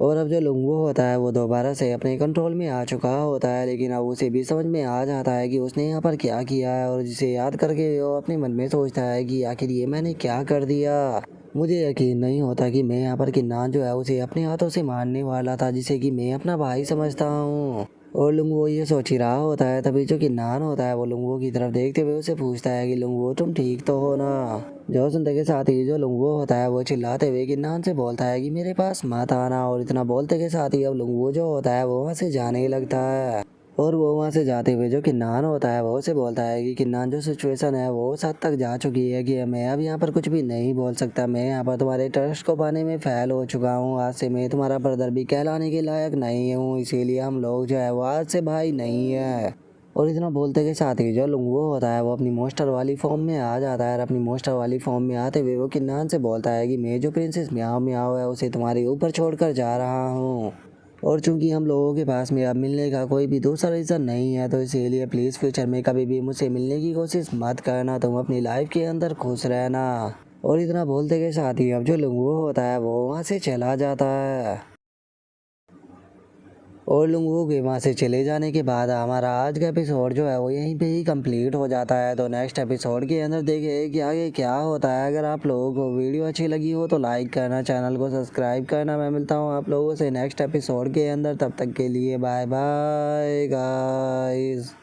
और अब जो लुंगू होता है वो दोबारा से अपने कंट्रोल में आ चुका होता है, लेकिन अब उसे भी समझ में आ जाता है कि उसने यहाँ पर क्या किया है। और जिसे याद करके वो अपने मन में सोचता है कि आखिर ये मैंने क्या कर दिया। मुझे यकीन नहीं होता कि मैं यहाँ पर किन्नान जो है उसे अपने हाथों से मारने वाला था, जिसे कि मैं अपना भाई समझता हूँ। और लुंगू ये सोच ही रहा होता है, तभी जो किन्नान होता है वो लुंगू की तरफ देखते हुए उसे पूछता है कि लुंगू तुम ठीक तो हो ना। जो सुनते के साथ ही जो लुंगू होता है वो चिल्लाते हुए किन्नान से बोलता है कि मेरे पास मत आना। और इतना बोलते के साथ ही अब लुंगू जो होता है वो वहाँ से जाने लगता है। और वो वहाँ से जाते हुए जो किन्नान होता है वो उसे बोलता है कि किन्नान जो सिचुएशन है वो उस हद तक जा चुकी है कि मैं अब यहाँ पर कुछ भी नहीं बोल सकता। मैं यहाँ पर तुम्हारे ट्रस्ट को पाने में फेल हो चुका हूँ। आज से मैं तुम्हारा ब्रदर भी कहलाने के लायक नहीं हूँ, इसीलिए हम लोग जो है वो आज से भाई नहीं है। और इतना बोलते के साथ ही जो लुंगू होता है वो अपनी मोस्टर वाली फॉर्म में आ जाता है। और अपनी मोस्टर वाली फॉर्म में आते हुए वो किन्नान से बोलता है कि मैं जो प्रिंसेस म्याओ म्याओ है उसे तुम्हारे ऊपर छोड़कर जा रहा हूँ। और चूंकि हम लोगों के पास में अब मिलने का कोई भी दूसरा रीज़न नहीं है, तो इसीलिए प्लीज़ फ्यूचर में कभी भी मुझसे मिलने की कोशिश मत करना। तुम अपनी लाइफ के अंदर खुश रहना। और इतना बोलते के साथ ही अब जो लुंगू होता है वो वहाँ से चला जाता है। और लुंगू के वहाँ से चले जाने के बाद हमारा आज का एपिसोड जो है वो यहीं पे ही कंप्लीट हो जाता है। तो नेक्स्ट एपिसोड के अंदर देखें कि आगे क्या होता है। अगर आप लोगों को वीडियो अच्छी लगी हो तो लाइक करना, चैनल को सब्सक्राइब करना। मैं मिलता हूँ आप लोगों से नेक्स्ट एपिसोड के अंदर, तब तक के लिए बाय बाय गाइस।